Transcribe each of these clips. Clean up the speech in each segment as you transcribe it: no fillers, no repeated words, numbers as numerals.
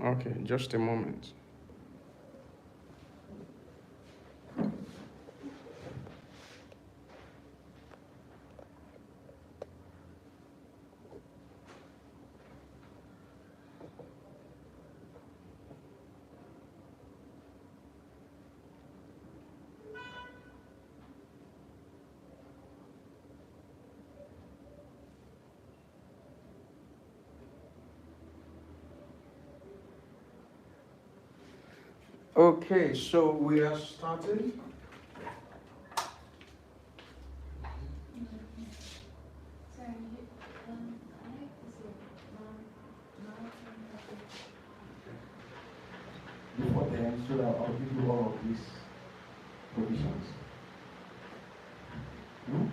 Okay, just a moment. Okay, so we are starting. Before then, so that I'll give you all of these provisions. Hmm?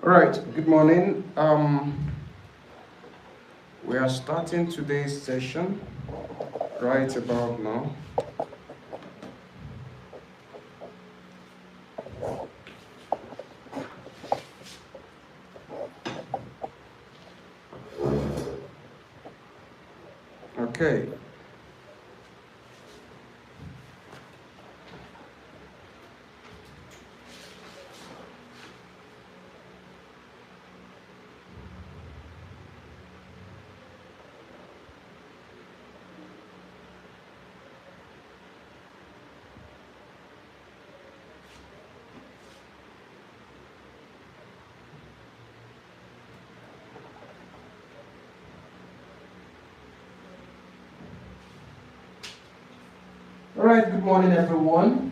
All right, good morning. We are starting today's session right about now. Okay. All right, good morning, everyone.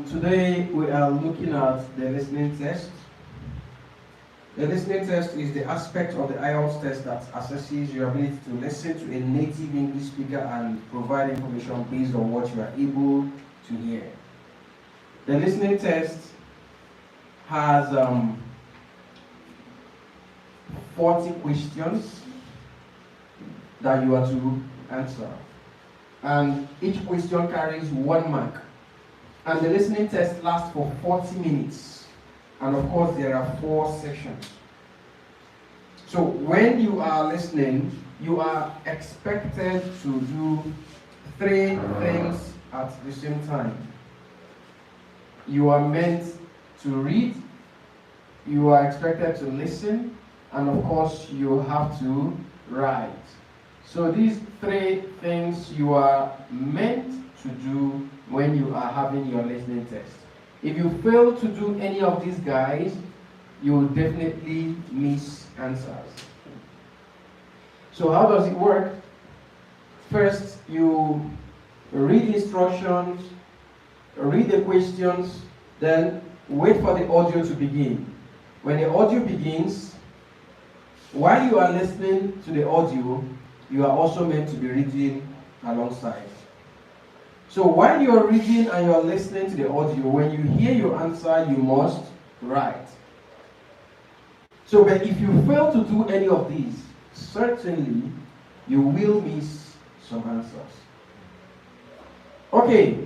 Today we are looking at the listening test. The listening test is the aspect of the IELTS test that assesses your ability to listen to a native English speaker and provide information based on what you are able to hear. The listening test has 40 questions that you are to answer. And each question carries 1 mark. And the listening test lasts for 40 minutes. And of course, there are 4 sections. So when you are listening, you are expected to do 3 things at the same time. You are meant to read, you are expected to listen, and of course, you have to write. So these 3 things you are meant to do when you are having your listening test. If you fail to do any of these guys, you will definitely miss answers. So how does it work? First, you read instructions, read the questions, then wait for the audio to begin. When the audio begins, while you are listening to the audio, you are also meant to be reading alongside. So while you are reading and you are listening to the audio, when you hear your answer, you must write. So but if you fail to do any of these, certainly you will miss some answers. Okay,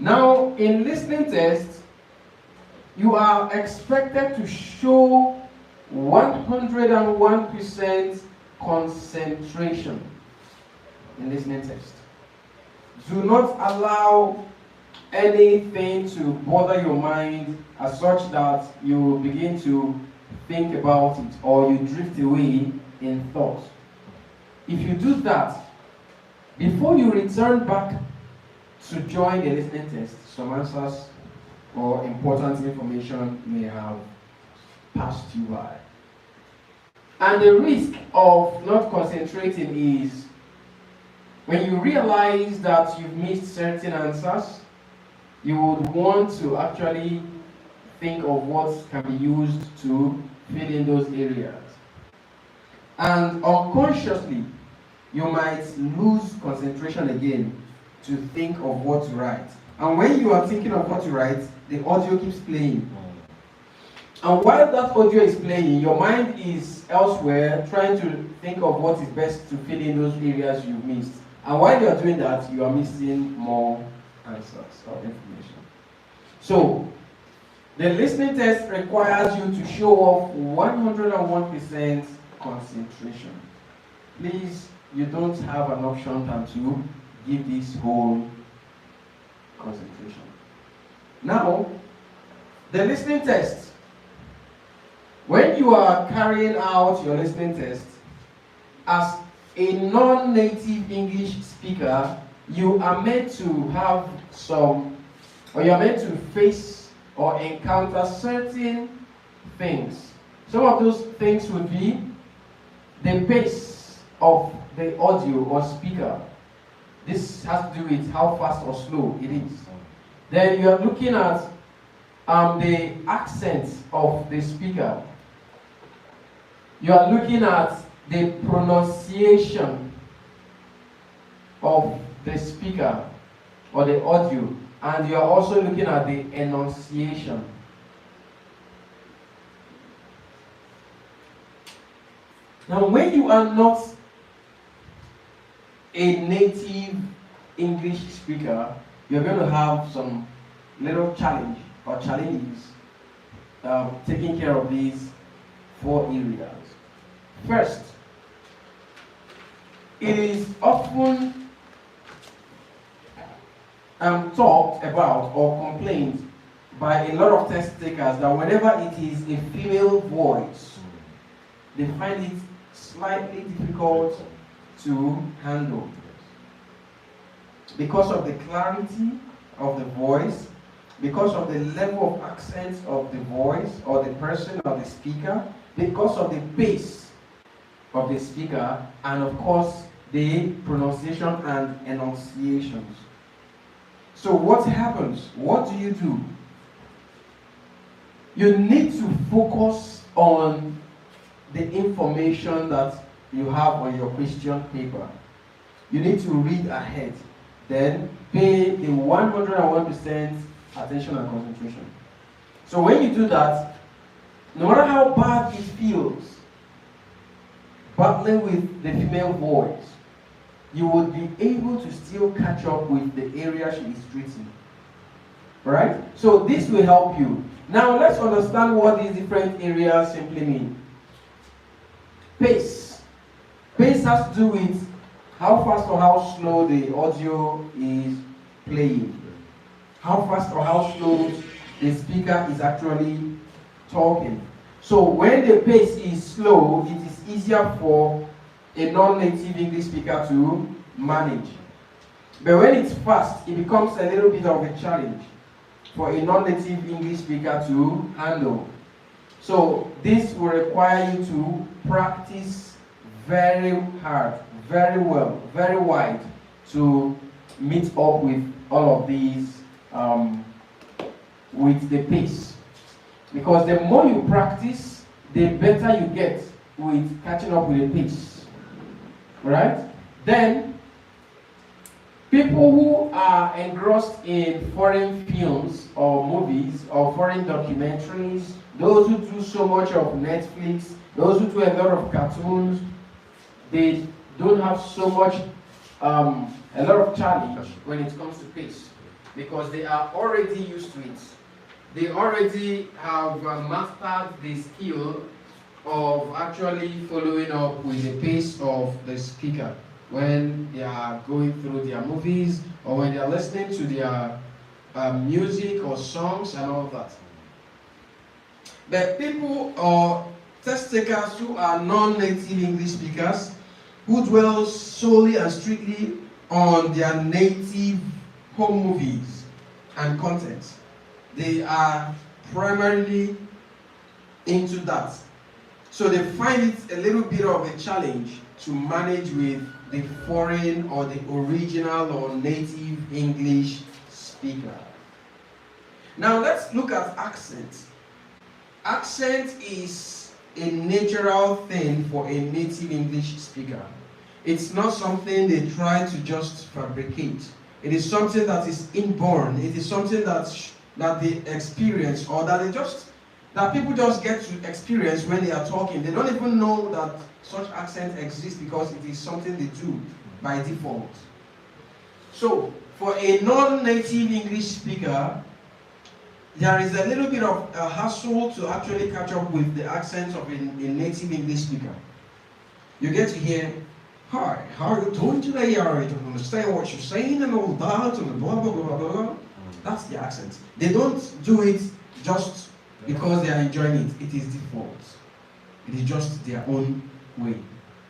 now in listening test, you are expected to show 101% concentration in listening test. Do not allow anything to bother your mind as such that you begin to think about it or you drift away in thought. If you do that, before you return back to join the listening test, some answers or important information may have passed you by. And the risk of not concentrating is when you realize that you've missed certain answers, you would want to actually think of what can be used to fill in those areas. And unconsciously, you might lose concentration again to think of what to write. And when you are thinking of what to write, the audio keeps playing. And while that audio is playing, your mind is elsewhere trying to think of what is best to fill in those areas you missed. And while you are doing that, you are missing more answers or information. So, the listening test requires you to show off 101% concentration. Please, you don't have an option than to give this whole concentration. Now, the listening test. When you are carrying out your listening test, as a non-native English speaker, you are meant to have you are meant to face or encounter certain things. Some of those things would be the pace of the audio or speaker. This has to do with how fast or slow it is. Then you are looking at the accent of the speaker. You are looking at the pronunciation of the speaker or the audio, and you are also looking at the enunciation. Now, when you are not a native English speaker, you're going to have some little challenge or challenges taking care of these 4 areas. First, it is often talked about or complained by a lot of test takers that whenever it is a female voice, they find it slightly difficult to handle because of the clarity of the voice, because of the level of accent of the voice or the person or the speaker, because of the pace of the speaker, and of course the pronunciation and enunciations. So what happens? What do? You need to focus on the information that you have on your question paper. You need to read ahead, then pay the 101% attention and concentration. So when you do that, no matter how bad it feels, battling with the female voice, you would be able to still catch up with the area she is treating. Right? So this will help you. Now let's understand what these different areas simply mean. Pace. Pace has to do with how fast or how slow the audio is playing. How fast or how slow the speaker is actually talking. So when the pace is slow, it is easier for a non-native English speaker to manage. But when it's fast, it becomes a little bit of a challenge for a non-native English speaker to handle. So this will require you to practice very hard, very well, very wide to meet up with all of these with the pace. Because the more you practice, the better you get with catching up with the pace. Right? Then, people who are engrossed in foreign films or movies or foreign documentaries, those who do so much of Netflix, those who do a lot of cartoons, they don't have so much, a lot of challenge when it comes to pace because they are already used to it. They already have mastered the skill of actually following up with the pace of the speaker when they are going through their movies or when they are listening to their music or songs and all that. But people or test takers who are non-native English speakers who dwell solely and strictly on their native home movies and content, they are primarily into that. So they find it a little bit of a challenge to manage with the foreign or the original or native English speaker. Now let's look at accent. Accent is a natural thing for a native English speaker. It's not something they try to just fabricate. It is something that is inborn. It is something that they experience, or that people just get to experience when they are talking. They don't even know that such accent exists because it is something they do by default. So, for a non-native English speaker, there is a little bit of a hassle to actually catch up with the accent of a native English speaker. You get to hear, "Hi, how are you doing today? I don't understand what you're saying," and all that, and blah, blah, blah, blah, blah. That's the accent. They don't do it just because they are enjoying it. It is default. It is just their own way.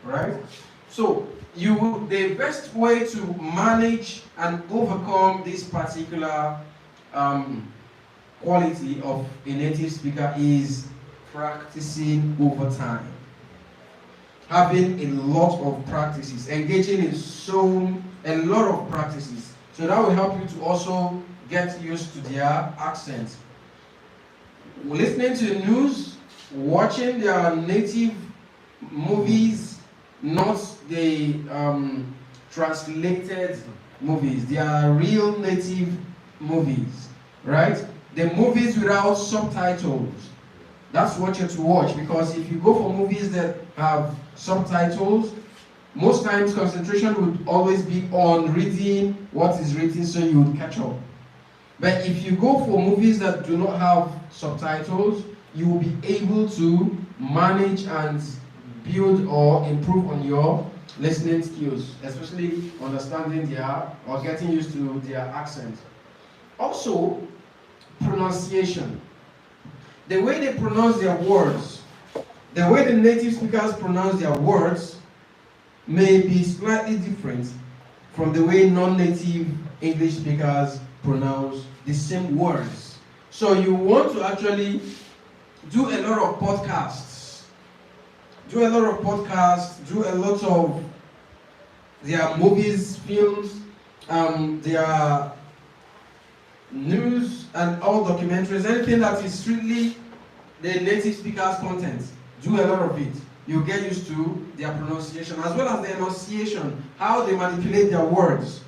Right? So, the best way to manage and overcome this particular quality of a native speaker is practicing over time. Having a lot of practices, engaging in a lot of practices. So that will help you to also get used to their accent. Listening to the news, watching their native movies, not the translated movies. They are real native movies, right? The movies without subtitles. That's what you're to watch, because if you go for movies that have subtitles, most times concentration would always be on reading what is written so you would catch up. But if you go for movies that do not have subtitles, you will be able to manage and build or improve on your listening skills, especially understanding or getting used to their accent. Also, pronunciation. The way they pronounce their words, the way the native speakers pronounce their words may be slightly different from the way non-native English speakers pronounce the same words. So you want to actually do a lot of podcasts, do a lot of their movies, films, their news and all documentaries, anything that is strictly the native speaker's content. Do a lot of it. You get used to their pronunciation as well as the enunciation, how they manipulate their words.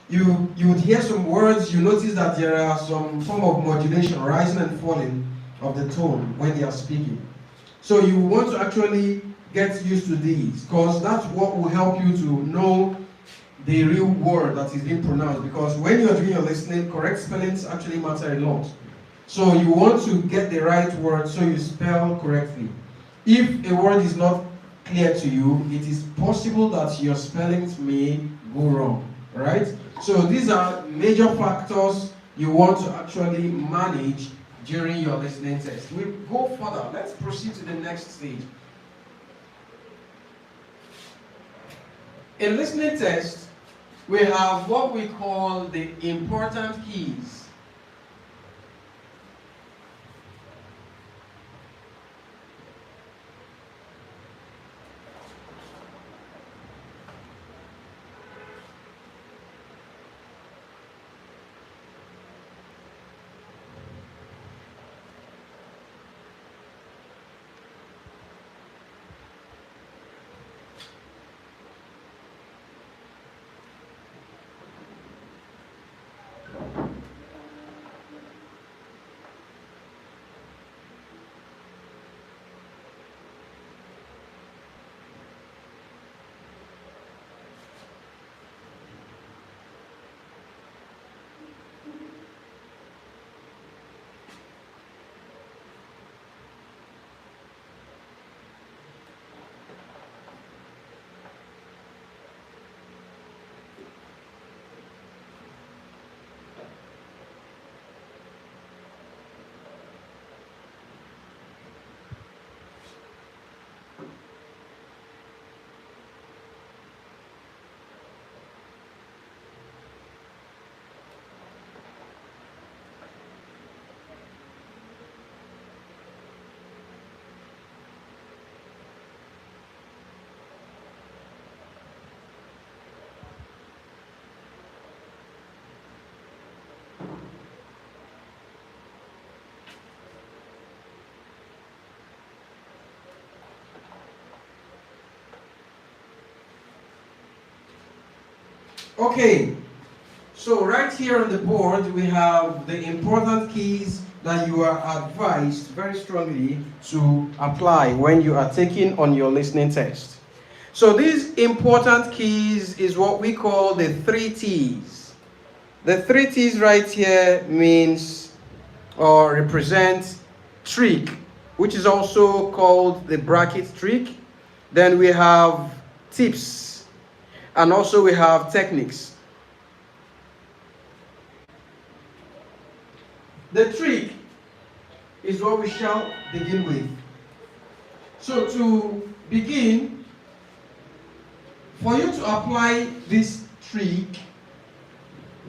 You would hear some words, you notice that there are some form of modulation, rising and falling of the tone when they are speaking. So you want to actually get used to these, because that's what will help you to know the real word that is being pronounced, because when you're doing your listening, correct spellings actually matter a lot. So you want to get the right word so you spell correctly. If a word is not clear to you, it is possible that your spellings may go wrong, right? So these are major factors you want to actually manage during your listening test. We'll go further. Let's proceed to the next stage. In listening test, we have what we call the important keys. Okay, so right here on the board we have the important keys that you are advised very strongly to apply when you are taking on your listening test. So these important keys is what we call the 3 T's. The 3 T's right here means or represents trick, which is also called the bracket trick. Then we have tips, and also we have techniques. The trick is what we shall begin with. So to begin, for you to apply this trick,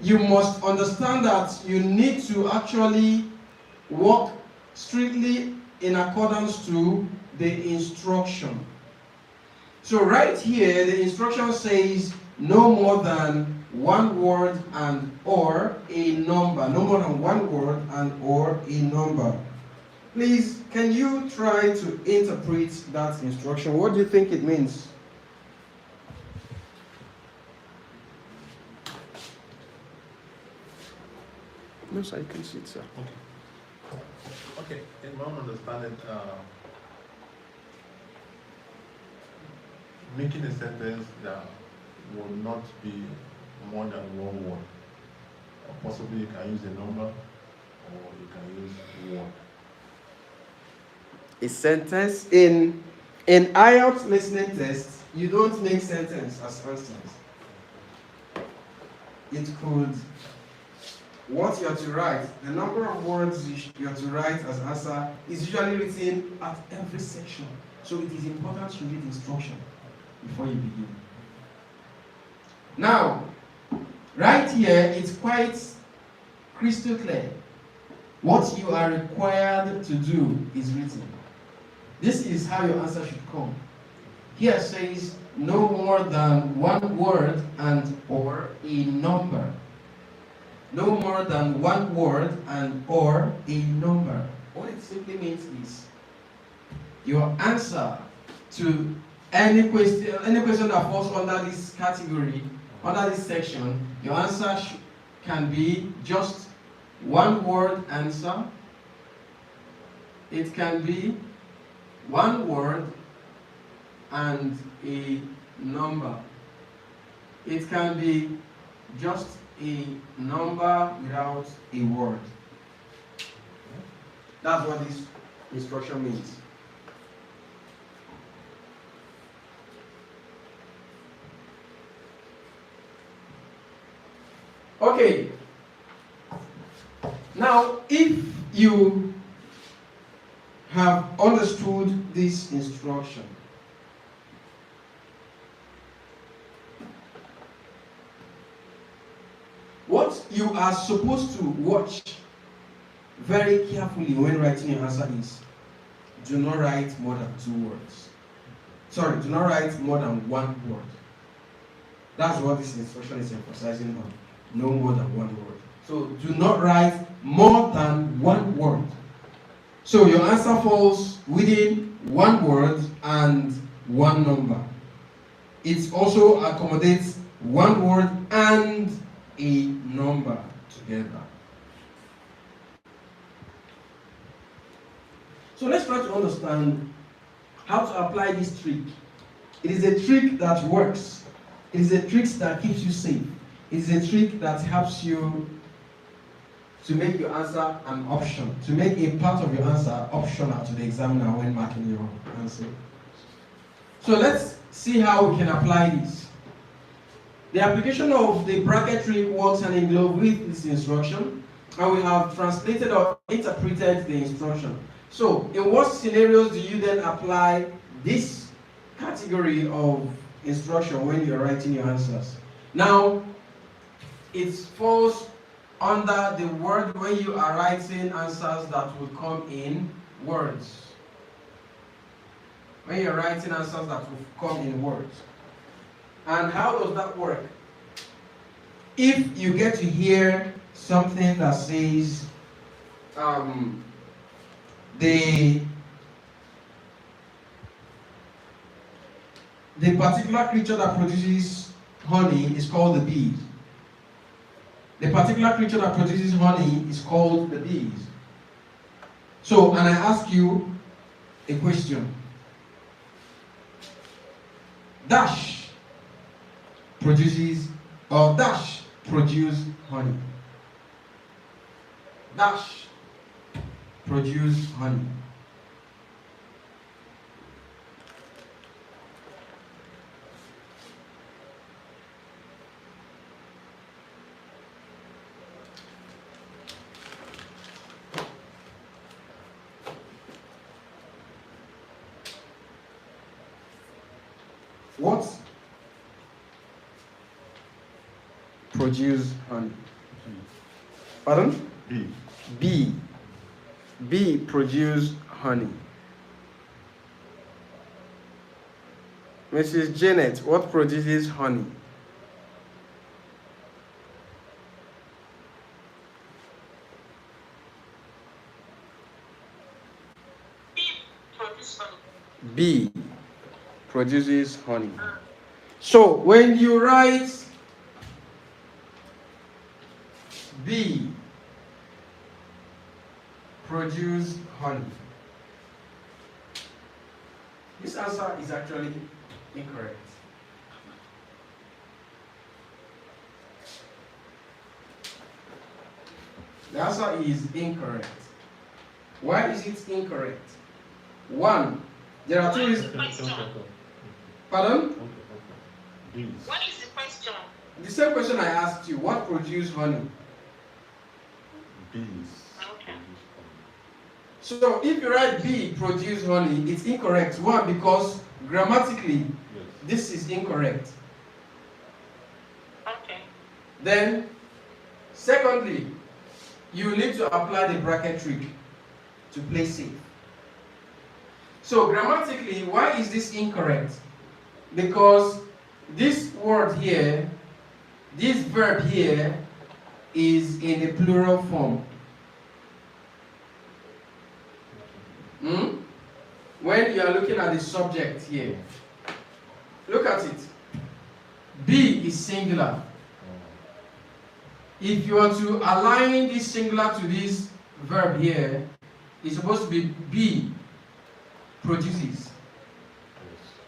you must understand that you need to actually work strictly in accordance to the instruction. So right here, the instruction says no more than one word and or a number. No more than one word and or a number. Please, can you try to interpret that instruction? What do you think it means? No, sir, you can see it, sir. Okay, in my understanding, making a sentence that will not be more than one word. Or possibly you can use a number or you can use word. A sentence in IELTS listening test, you don't make sentence as answers. It could, what you are to write, the number of words you are to write as answer is usually written at every section. So it is important to read instruction before you begin. Now, right here, it's quite crystal clear. What you are required to do is written. This is how your answer should come. Here says no more than one word and or a number. No more than one word and or a number. What it simply means is your answer to any question that falls under this category, under this section, your answer can be just one word answer. It can be one word and a number. It can be just a number without a word. That's what this instruction means. Okay. Now, if you have understood this instruction, what you are supposed to watch very carefully when writing your answer is do not write more than 2 words. Sorry, do not write more than 1 word. That's what this instruction is emphasizing on. No more than 1 word. So do not write more than 1 word. So your answer falls within 1 word and 1 number. It also accommodates 1 word and a number together. So let's try to understand how to apply this trick. It is a trick that works. It is a trick that keeps you safe. It is a trick that helps you to make your answer an option, to make a part of your answer optional to the examiner when marking your answer. So let's see how we can apply this. The application of the bracket trick works hand in glove with this instruction, and we have translated or interpreted the instruction. So, in what scenarios do you then apply this category of instruction when you're writing your answers? Now, it falls under the word when you are writing answers that will come in words. When you're writing answers that will come in words. And how does that work? If you get to hear something that says the particular creature that produces honey is called the bees. The particular creature that produces honey is called the bees. So, and I ask you a question. Dash produces, or dash produce honey. Dash produce honey. What produce honey? Pardon? B. Bee. Bee produce honey. Mrs. Janet, what produces honey? Bee produces honey. So when you write bee produce honey, this answer is actually incorrect. The answer is incorrect. Why is it incorrect? One, there are two reasons. Pardon? Bees. What is the question? The same question I asked you. What produce honey? Bees. Okay. So if you write bee produce honey, it's incorrect. One, because grammatically, Yes. this is incorrect. Okay. Then, secondly, you need to apply the bracket trick to play safe. So grammatically, why is this incorrect? Because this word here, this verb here, is in a plural form. When you are looking at the subject here, look at it. Be is singular. If you are to align this singular to this verb here, it's supposed to be be produces.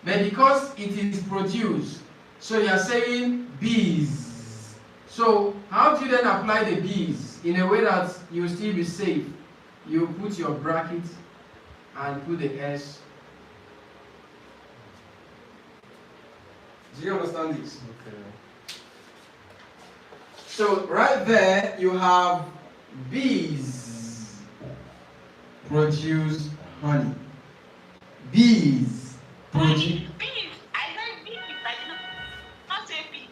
But because it is produced, so you are saying bees. So how do you then apply the bees in a way that you will still be safe? You put your bracket and put the S. Do you understand this? Okay. So right there you have bees produce honey. Bees produce. Bees. I heard bees. I did not say bee.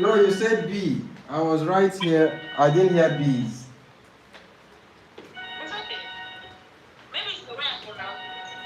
No, you said bee. I was right here. I didn't hear bees. It's okay. Maybe it's the way I pronounce it.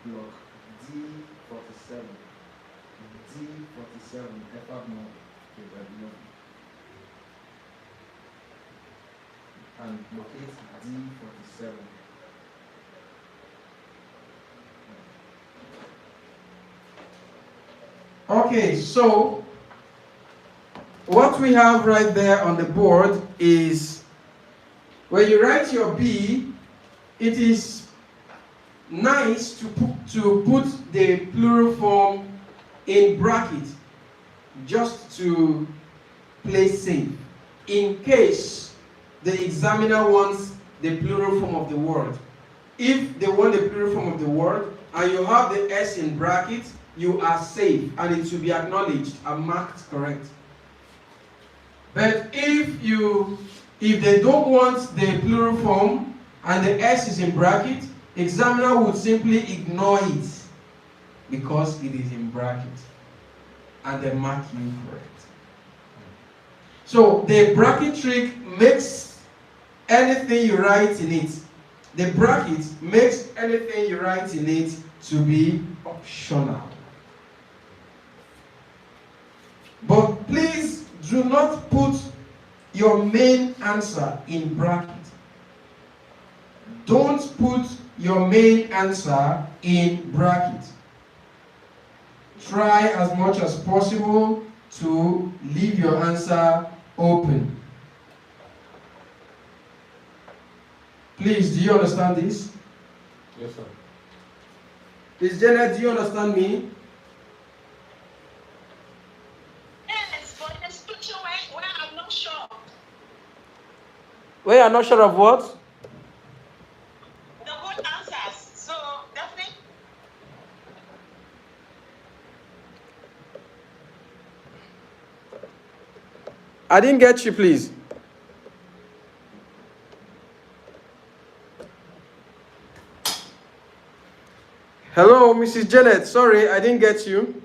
Block D47. D47. And locate D47. Okay, so what we have right there on the board is when you write your B, it is nice to put the plural form in bracket just to play safe in case the examiner wants the plural form of the word. If they want the plural form of the word and you have the S in bracket, you are safe and it should be acknowledged and marked correct. But if they don't want the plural form and the S is in bracket, examiner would simply ignore it because it is in bracket, and they mark you for it. So the bracket trick makes anything you write in it. The bracket makes anything you write in it to be optional. But please do not put your main answer in bracket. Don't put your main answer in bracket. Try as much as possible to leave your answer open. Please, do you understand this? Yes, sir. Miss Janet, do you understand me? Yes, but the scripture where I'm not sure. Well, you are not sure of what? The good answers. So definitely. I didn't get you, please. Hello, Mrs. Janet. Sorry, I didn't get you.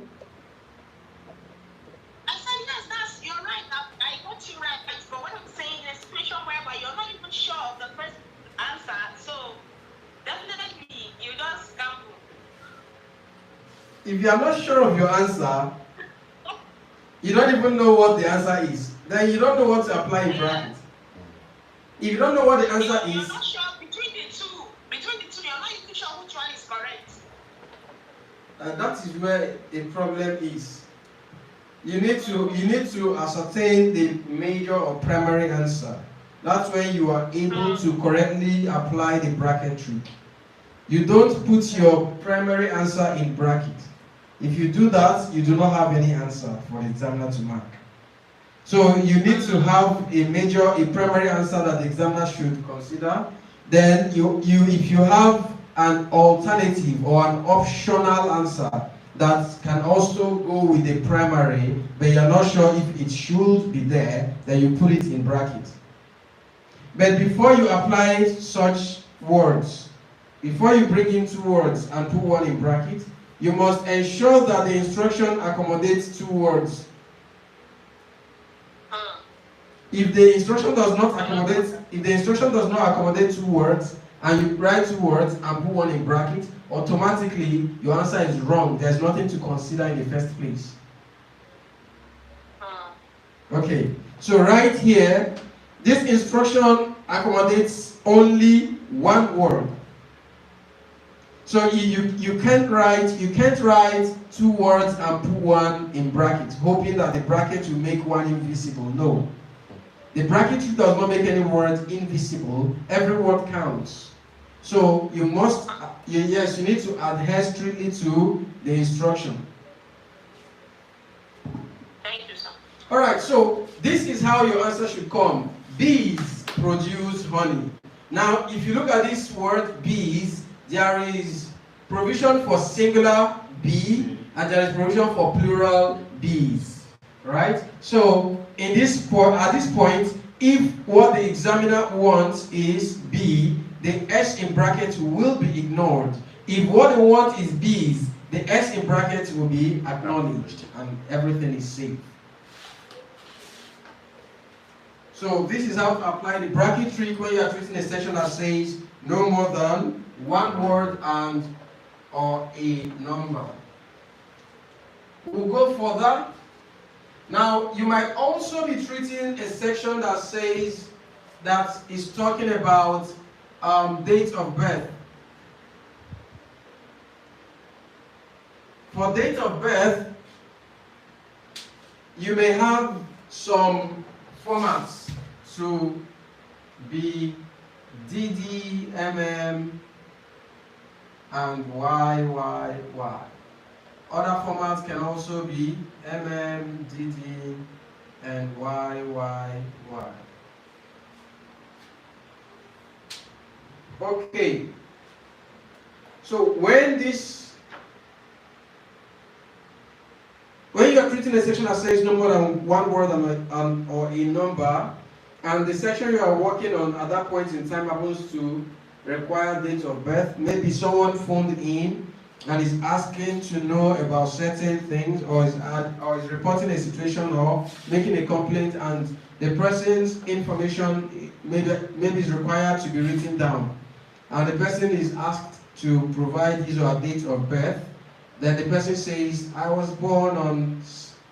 I said yes, you're right. I got you right. But what I'm saying is situation whereby you're not even sure of the first answer. So definitely you just gamble. If you are not sure of your answer, you don't even know what the answer is. Then you don't know what to apply in bracket. If you don't know what the answer You're is, not sure between the two, you're not even sure which one is correct. that is where the problem is. You need to ascertain the major or primary answer. That's when you are able to correctly apply the bracket trick. You don't put your primary answer in bracket. If you do that, you do not have any answer for the examiner to mark. So you need to have a primary answer that the examiner should consider. Then if you have an alternative or an optional answer that can also go with the primary, but you're not sure if it should be there, then you put it in bracket. But before you apply such words, before you bring in 2 words and put one in bracket, you must ensure that the instruction accommodates 2 words. If the instruction does not accommodate 2 words, and you write 2 words and put one in bracket, automatically your answer is wrong. There's nothing to consider in the first place. Okay, so right here, this instruction accommodates only 1 word. So you can't write 2 words and put one in bracket, hoping that the bracket will make one invisible. No. The bracket does not make any word invisible. Every word counts. So you need to adhere strictly to the instruction. Thank you, sir. Alright, so this is how your answer should come. Bees produce honey. Now, if you look at this word bees, there is provision for singular bee and there is provision for plural bees. Right? So at this point, if what the examiner wants is bee, the S in bracket will be ignored. If what they want is bees, the S in bracket will be acknowledged and everything is safe. So this is how to apply the bracket trick when you are treating a section that says no more than 1 word and or a number. We'll go further. Now, you might also be treating a section that says, that is talking about date of birth. For date of birth, you may have some formats to be DD, MM, and YYY. Other formats can also be MM, DD, and YYY. Okay. So when you are treating a section that says no more than 1 word or a number, and the section you are working on at that point in time happens to require date of birth, maybe someone phoned in and is asking to know about certain things, or is reporting a situation or making a complaint, and the person's information maybe is required to be written down, and the person is asked to provide his or her date of birth, then the person says, I was born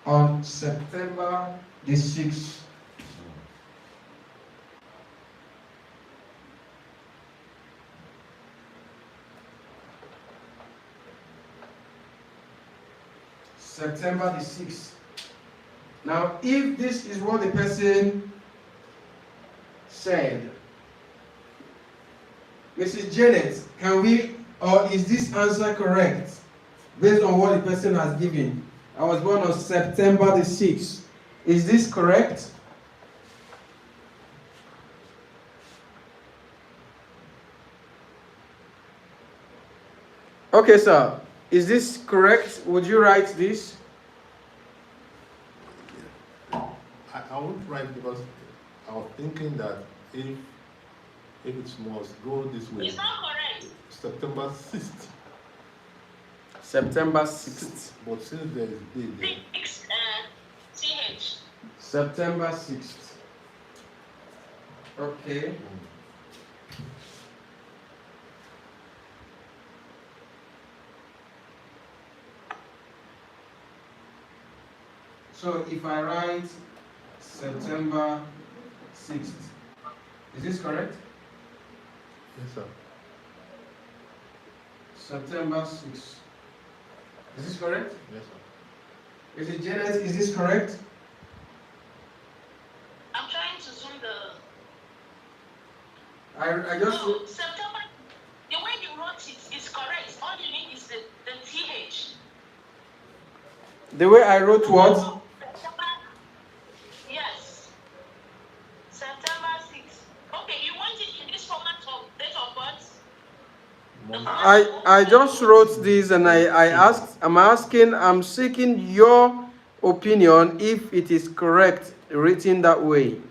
on September the 6th. September the 6th. Now, if this is what the person said, Mrs. Janet, can we, or is this answer correct based on what the person has given? I was born on September the 6th. Is this correct? Okay, sir. Is this correct? Would you write this? I won't write because I was thinking that if it must go this way, It's not correct. September 6th. September 6th. But since there is day there, 6 TH. September 6th. Okay. So if I write September 6th, is this correct? yes, sir. September 6th. Is this correct? Yes, sir. Is it Janet? Is this correct? I'm trying to zoom the. I just. No, September. The way you wrote it is correct. All you need is the TH. The way I wrote what? September. Yes. September 6th. Okay, you want it in this format of date of birth? I just wrote this and I'm seeking your opinion if it is correct written that way.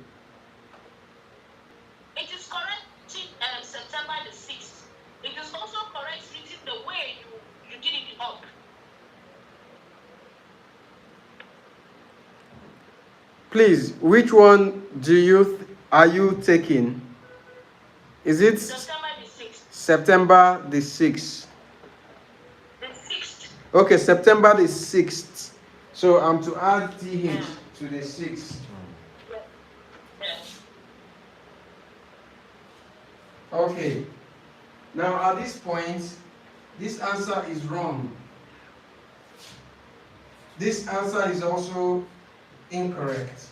It is correct written September the 6th. It is also correct written the way you did it up. Please, which one are you taking? Is it September the 6th. September the 6th? The 6th. Okay, September the 6th. So I'm to add TH to the 6th. Yes. Okay. Now at this point, this answer is wrong. This answer is also incorrect.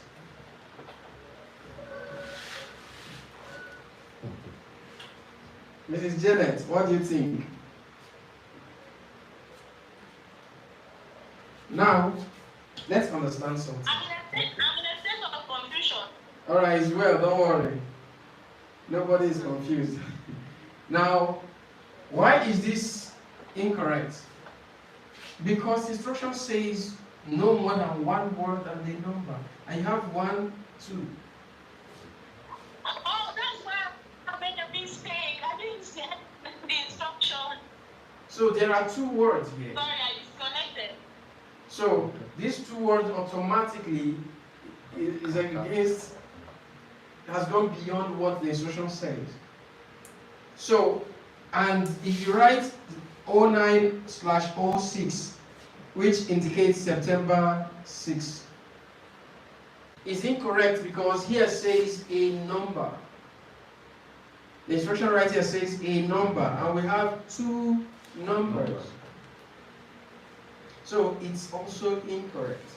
Mrs. Janet, what do you think? Now, let's understand something. I'm in a state of confusion. Alright, it's well, don't worry. Nobody is confused. Now, why is this incorrect? Because instruction says no more than one word and a number. I have 1, 2. Oh, that's why I made a mistake. I didn't see the instruction. So there are 2 words here. Sorry, I disconnected. So these 2 words automatically has gone beyond what the instruction says. So, and if you write 09/06, which indicates September 6, is incorrect because here says a number. The instruction right here says a number, and we have 2 numbers. So it's also incorrect.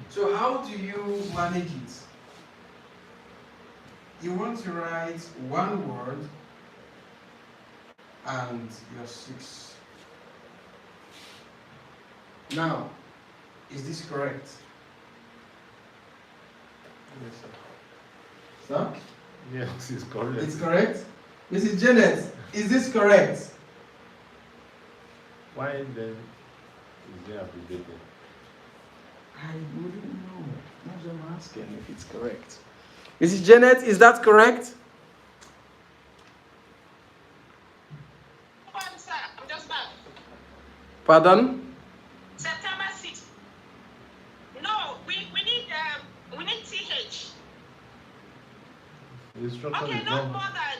So how do you manage it? You want to write 1 word and your 6. Now, is this correct? Yes, sir. Sir? Yes, it's correct. It's correct? Mrs. Janet, is this correct? Why then is there abbreviated? I wouldn't know. That's what I'm asking if it's correct. Mrs. Janet, is that correct? I'm just back. Pardon? September 6th. No, we need TH. The instruction Okay, is not not. more than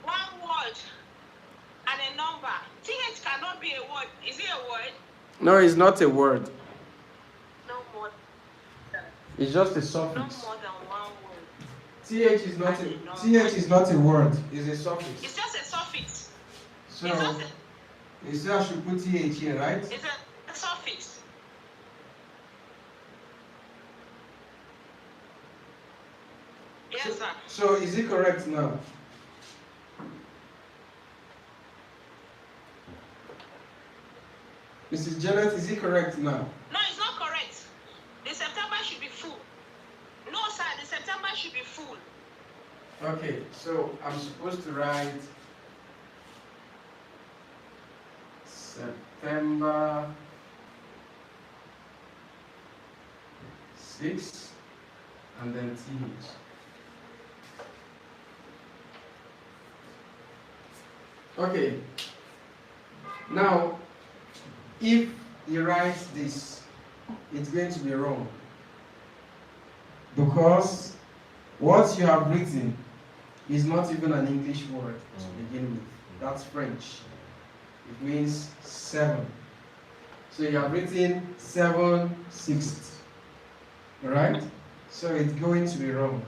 one word and a number. TH cannot be a word. Is it a word? No, it's not a word. No more. It's just a No suffix. more than one word. TH is not a word. It's a suffix. It's just a suffix. So It's just you say I should put TH here, right? it's a suffix. Yes, sir. So is it correct now? Mrs. Janet, is it correct now? No, it's not correct. The September should be full. No, sir, the September should be full. Okay, so I'm supposed to write September 6 and then TH. Okay, now if he writes this, it's going to be wrong because what you have written is not even an English word to begin with. That's French. It means 7. So you have written 7/6. Alright? So it's going to be wrong.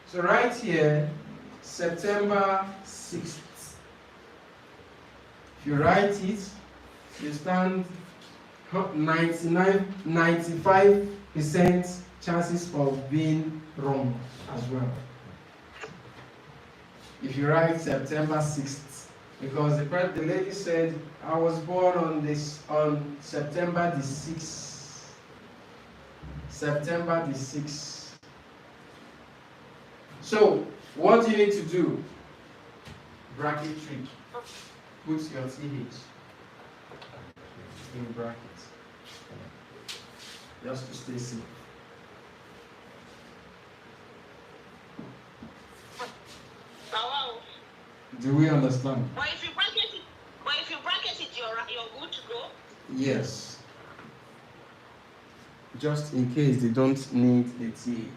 So right here, September 6th. If you write it, you stand 95% chances of being wrong as well. If you write September 6th, because the lady said, I was born on September the 6th. September the 6th. So, what you need to do? Bracket trick. Put your TH in brackets. Just to stay safe. Wow. Do we understand? But if you bracket it, you're good to go. Yes. Just in case they don't need the TH.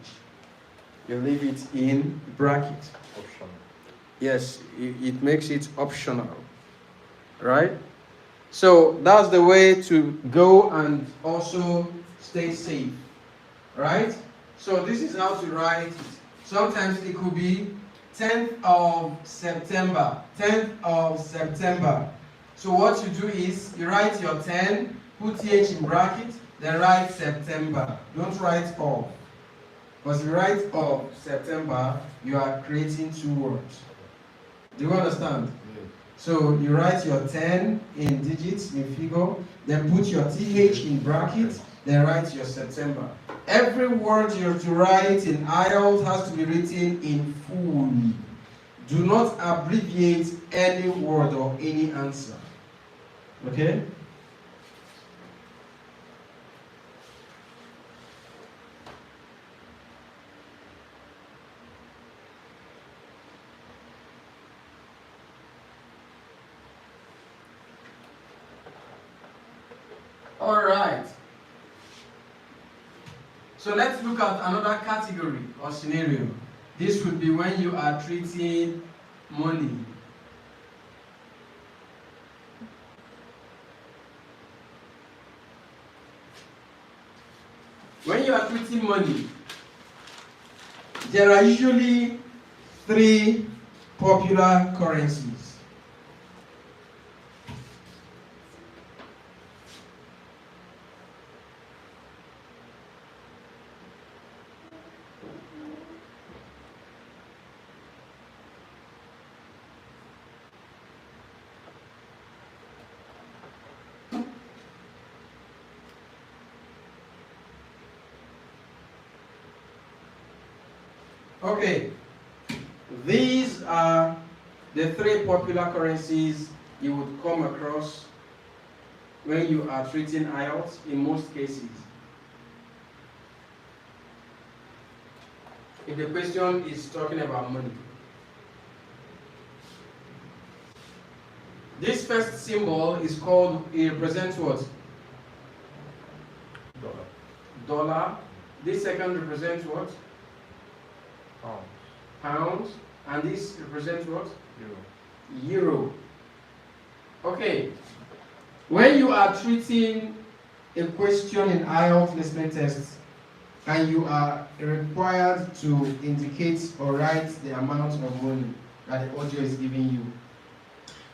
You leave it in bracket. Option. Yes, it makes it optional. Right? So that's the way to go and also stay safe. Right? So this is how to write it. Sometimes it could be 10th of September. 10th of September. So what you do is you write your 10, put TH in bracket, then write September. Don't write of. Because if you write of September, you are creating 2 words. Do you understand? So you write your 10 in digits, in figure, then put your TH in bracket, then write your September. Every word you're to write in IELTS has to be written in full. Do not abbreviate any word or any answer. Okay? All right. So let's look at another category or scenario. This would be when you are treating money. When you are treating money, there are usually 3 popular currencies. Okay, these are the 3 popular currencies you would come across when you are treating IELTS in most cases. If the question is talking about money. This first symbol is called, it represents what? Dollar. Dollar. This second represents what? Pound. Pounds. And this represents what? Euro. Euro. Okay. When you are treating a question in IELTS listening test and you are required to indicate or write the amount of money that the audio is giving you,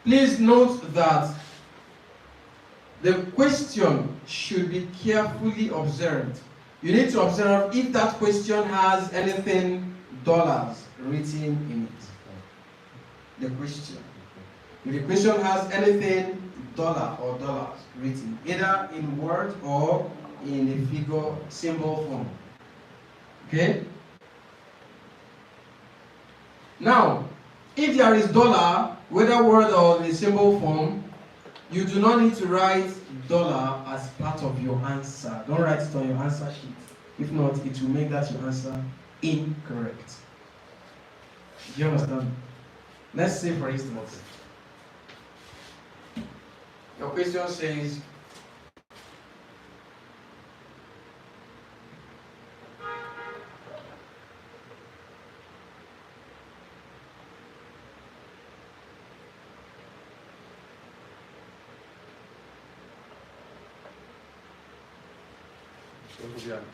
please note that the question should be carefully observed. You need to observe if that question has anything dollars written in it. The question. If the question has anything dollar or dollars written, either in word or in a figure symbol form. Okay? Now, if there is dollar, whether word or in a symbol form, you do not need to write dollar as part of your answer. Don't write it on your answer sheet. If not, it will make that your answer incorrect. Do you understand? Let's say, for instance, your question says, It will be an M.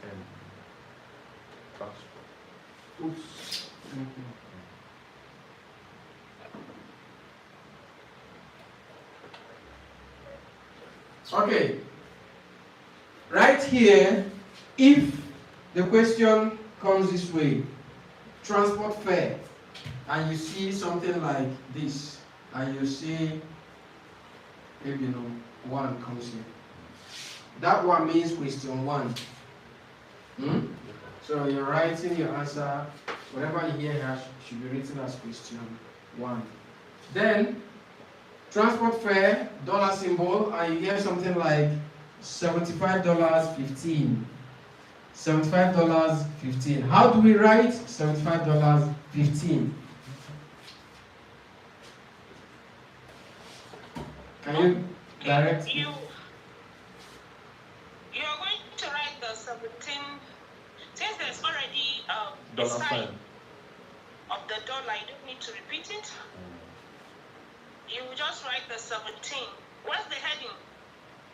Transport. oops. Okay, right here, if the question comes this way, transport fare, and you see something like this, and you see, maybe one comes here. That one means question one. So you're writing your answer, whatever you hear should be written as question one. Then, transport fare, dollar symbol, and you hear something like $75.15. $75.15. How do we write $75.15? Can you direct? You are going to write the 17, since there's already a Dollar sign sign. of the dollar, you don't need to repeat it. You will just write the 17. What's the heading?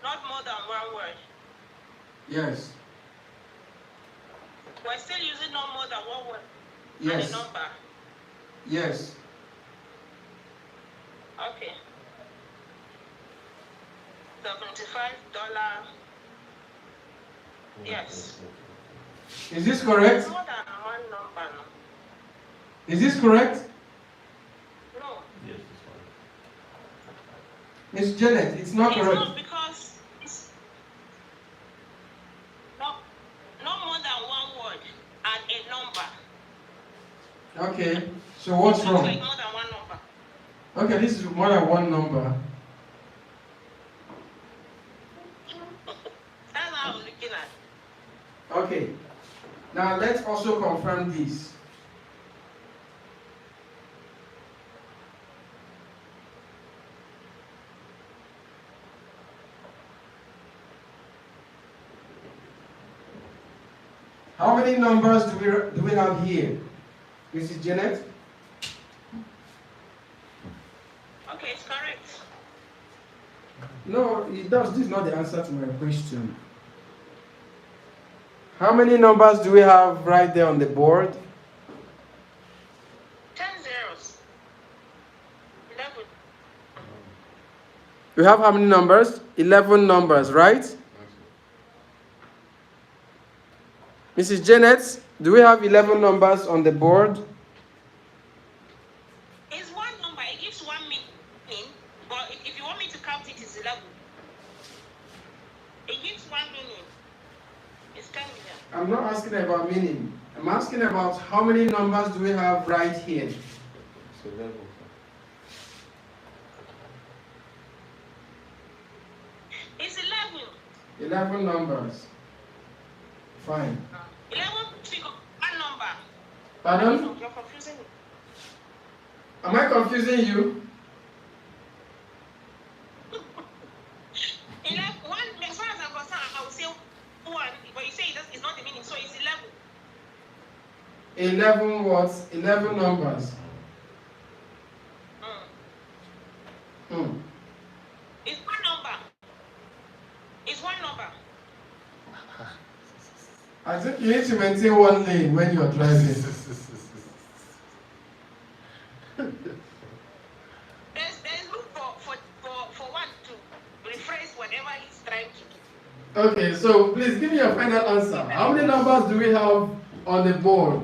Not more than one word. Yes. We're still using no more than one word. Yes. And a number. Yes. Okay. $75. Yes. Is this correct? More than one number. No. Is this correct? No. Yes, it's fine. Miss Janet, it's not It's correct. not because it's no more than one word and a number. Okay. So what's It looks like wrong? more than one number. Okay, this is more than one number. That's how I'm looking at. Okay. Now let's also confirm this. How many numbers do we have here? Mrs. Janet? Okay, it's correct. No, it does. This is not the answer to my question. How many numbers do we have right there on the board? 10 zeros. 11. We have how many numbers? 11 numbers, right? Mrs. Janet, do we have 11 numbers on the board? It's one number. It gives one meaning. But if you want me to count it, it's 11. It gives one meaning. It's 10 million. I'm not asking about meaning. I'm asking about how many numbers do we have right here? It's 11. It's 11. 11 numbers. Fine. 11 figure one number. Pardon? No, you're confusing me. Am I confusing you? 11 what? 11 numbers. Hmm. It's one number. It's one number. I think you need to maintain one lane when you're driving. There's room for one to rephrase whatever he's trying to do. Okay, so please give me your final answer. How many numbers do we have on the board?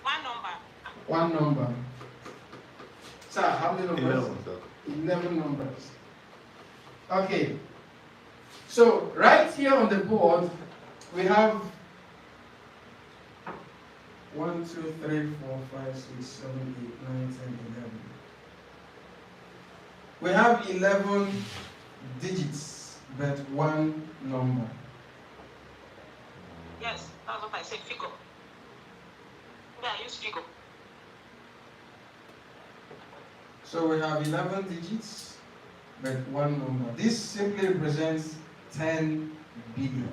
One number. One number. Sir, how many numbers? 11, sir. 11 numbers. Okay. So right here on the board, we have 1, 2, 3, 4, 5, 6, 7, 8, 9, 10, 11. We have 11 digits, but one number. Yes, that's what I said. Figure. Yeah, I use figure. So we have 11 digits, but one number. This simply represents 10 billion,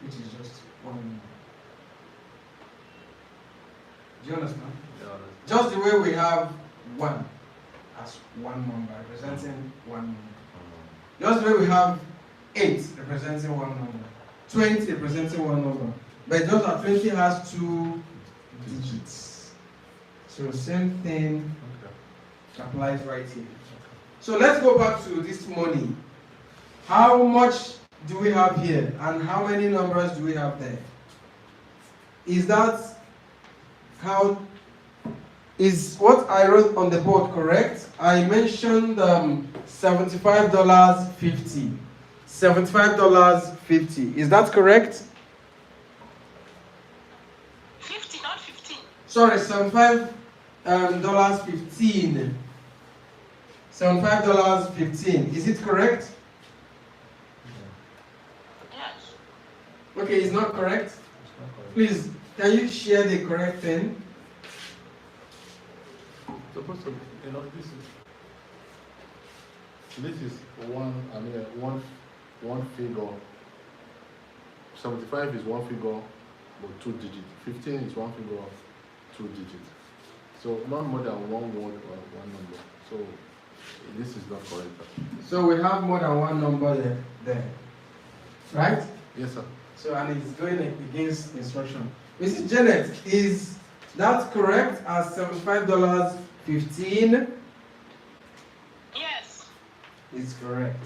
which is just one number. Do you understand? Yeah, Just the way we have 1 as one number, representing one number. Just the way we have 8 representing one number, 20 representing one number. But just that 20 has 2 digits. So same thing applies right here. So let's go back to this money. How much do we have here and how many numbers do we have there? Is that how is what I wrote on the board correct? I mentioned $75.50. $75.50. Is that correct? 50, not 15. Sorry, $75.15. $75.15. Is it correct? Yes. Okay, it's not correct. Please, can you share the correct thing? Supposed to, this is one figure. 75 is one figure with 2 digits. 15 is one figure, 2 digits. So not more than one word or one number. So this is not correct. So we have more than one number there. Right? Yes, sir. So, and it's going against instruction. Mrs. Janet, is that correct as $75.15? Yes. Is correct.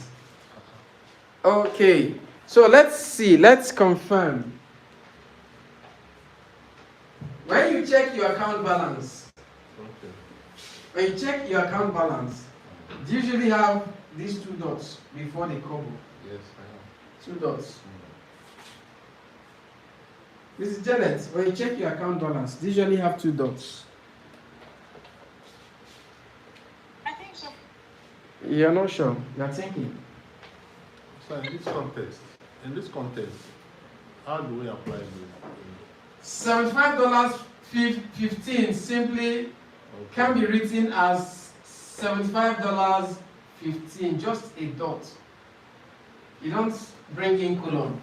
Okay. So let's see. Let's confirm. When you check your account balance, Okay. when you check your account balance, do you usually have these 2 dots before the kobo? Yes, I have. 2 dots. Mrs. Janet, when you check your account balance, do you usually have 2 dots? I think so. You're not sure. You're thinking. So in this context, how do we apply this? $75.15 simply can be written as $75.15, just a dot. You don't bring in colon.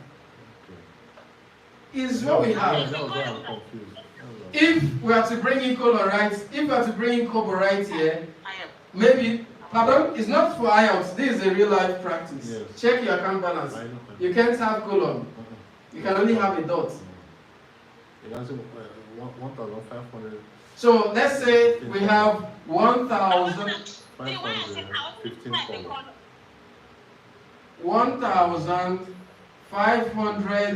Is what we have. That was why I'm confused. If we are to bring in colon right, if we are to bring in kobo right here, I am. maybe, pardon, it's not for IELTS, this is a real life practice. Yes. Check your account balance. I know. You can't have colon. You can only have a dot. It has 1,500. So let's say we have 1,000.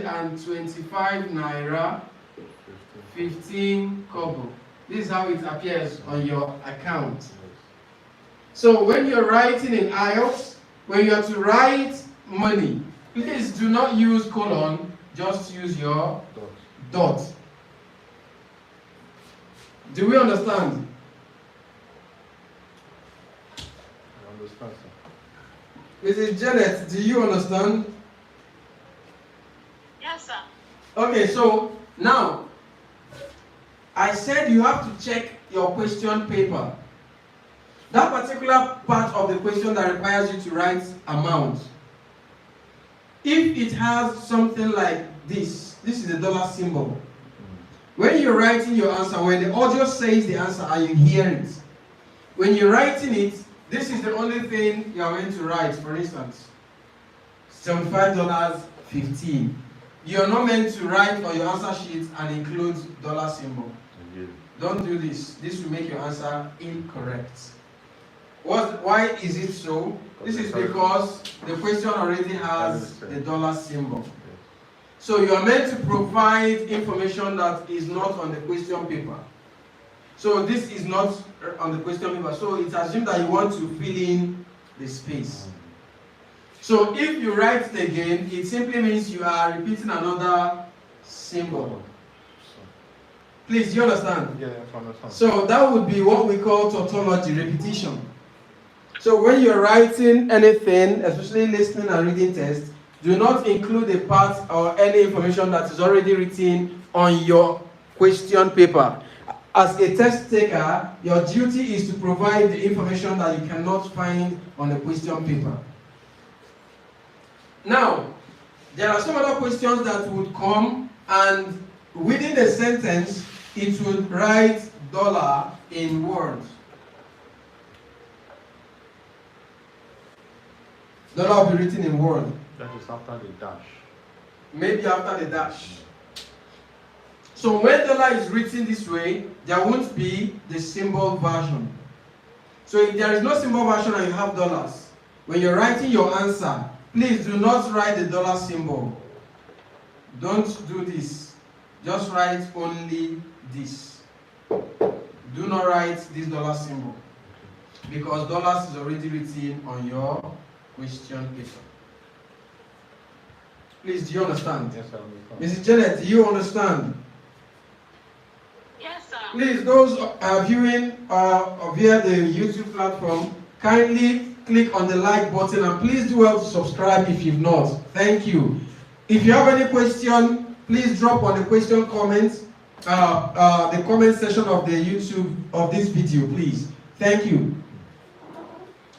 1,525 naira 15 kobo. This is how it appears on your account. So when you're writing in IELTS, when you are to write money, please do not use colon, just use your dot. Do we understand? I understand, sir. Mrs. Janet, do you understand? Yes, sir. Okay, so now, I said you have to check your question paper. That particular part of the question that requires you to write amount. If it has something like this, this is the dollar symbol. When you're writing your answer, when the audio says the answer and you hear it, when you're writing it, this is the only thing you are going to write. For instance, $75.15. You're not meant to write on your answer sheet and include dollar symbol. Don't do this. This will make your answer incorrect. Why is it so? This is because the question already has the dollar symbol. So you are meant to provide information that is not on the question paper. So this is not on the question paper. So it's assumed that you want to fill in the space. So if you write it again, it simply means you are repeating another symbol. Please, do you understand? Yeah, I understand. So that would be what we call tautology, repetition. So when you're writing anything, especially listening and reading tests, do not include a part or any information that is already written on your question paper. As a test taker, your duty is to provide the information that you cannot find on the question paper. Now, there are some other questions that would come, and within the sentence, it would write dollar in words. Dollar will be written in word. That is after the dash. Maybe after the dash. So when dollar is written this way, there won't be the symbol version. So if there is no symbol version and you have dollars, when you're writing your answer, please do not write the dollar symbol. Don't do this. Just write only this. Do not write this dollar symbol, because dollars is already written on your question paper. Please, do you understand? Yes, I understand. Mrs. Janet, do you understand? Yes, sir. Please, those viewing via the YouTube platform, kindly click on the like button, and please do well to subscribe if you've not. Thank you. If you have any question, please drop on the question comments, the comment section of the YouTube of this video, please. Thank you.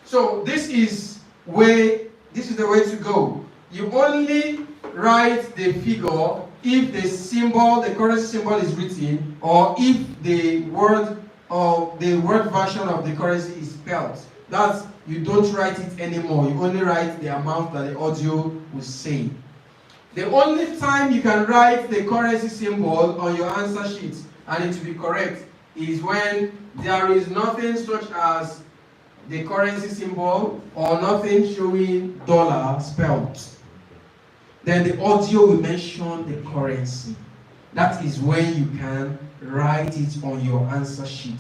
So this is the way to go. You only write the figure if the symbol, the currency symbol is written, or if the word version of the currency is spelled. That's, you don't write it anymore. You only write the amount that the audio will say. The only time you can write the currency symbol on your answer sheet and it will be correct is when there is nothing such as the currency symbol or nothing showing dollar spelled. Then the audio will mention the currency. That is when you can write it on your answer sheet.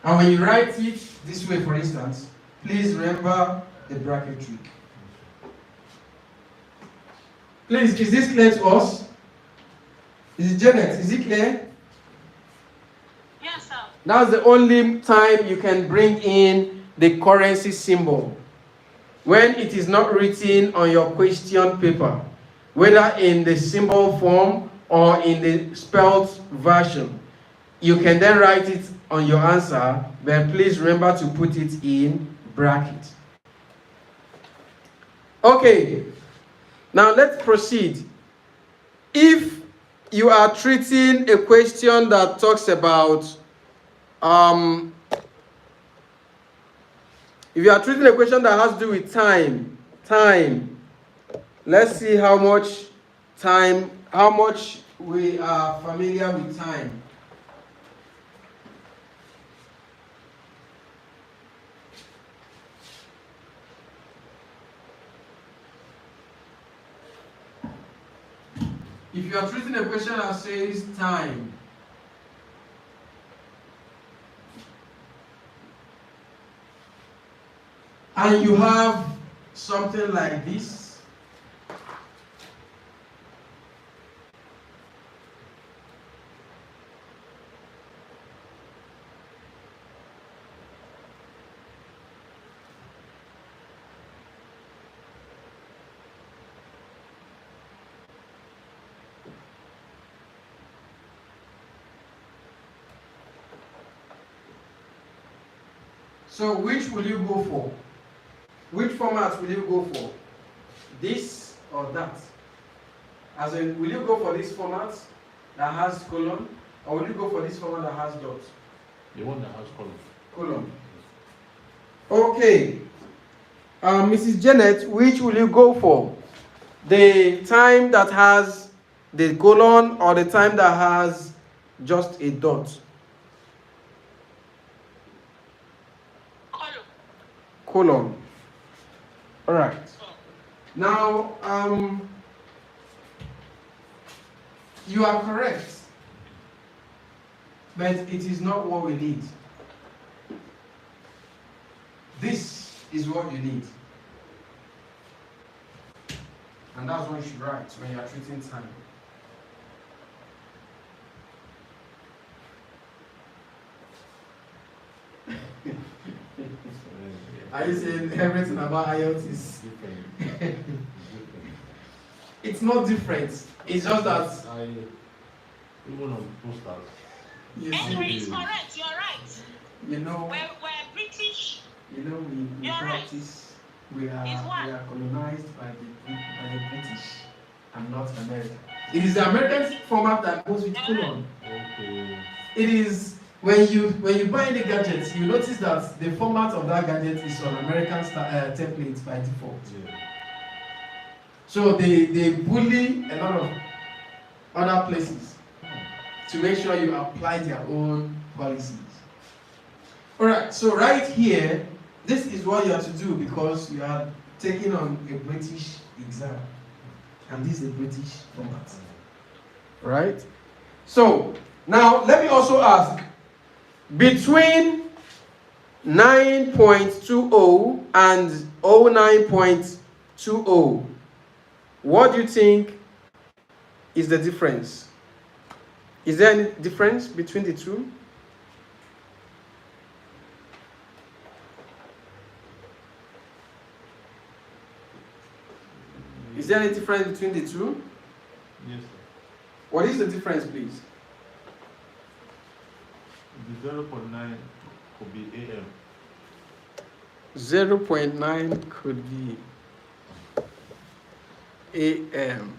And when you write it this way, for instance, please remember the bracket trick. Please, is this clear to us? Is it Janet? Is it clear? Yes, sir. That's the only time you can bring in the currency symbol. When it is not written on your question paper, whether in the symbol form or in the spelled version, you can then write it on your answer, but please remember to put it in bracket. Okay, now let's proceed. If you are treating a question that talks about, if you are treating a question that has to do with time, let's see how much we are familiar with time. If you are treating a question that says time, and you have something like this, so which will you go for? Which format will you go for? This or that? As in, will you go for this format that has colon, or will you go for this format that has dot? The one that has column. Colon. Okay. Mrs. Janet, which will you go for? The time that has the colon or the time that has just a dot? Column. Colon. All right. Now, you are correct, but it is not what we need. This is what you need. And that's what you should write when you are treating time. Are you saying everything about IELTS is it's not different. It's just that Even on posters. you Anyway, see, it's correct. You're right. you know, We're British. we You're right. practice. We It's are what? colonized by the British and not America. It is the American format that goes with colon. Okay. It is when you buy any gadgets, you notice that the format of that gadget is on American templates by default. Yeah. So they bully a lot of other places to make sure you apply their own policies. Alright, so right here, this is what you have to do because you are taking on a British exam. And this is a British format. Right? So, now let me also ask, between 9.20 and 09.20, what do you think is the difference? Is there any difference between the two? Is there any difference between the two? Yes, sir. What is the difference, please? The 0.9 could be AM. 0.9 could be AM.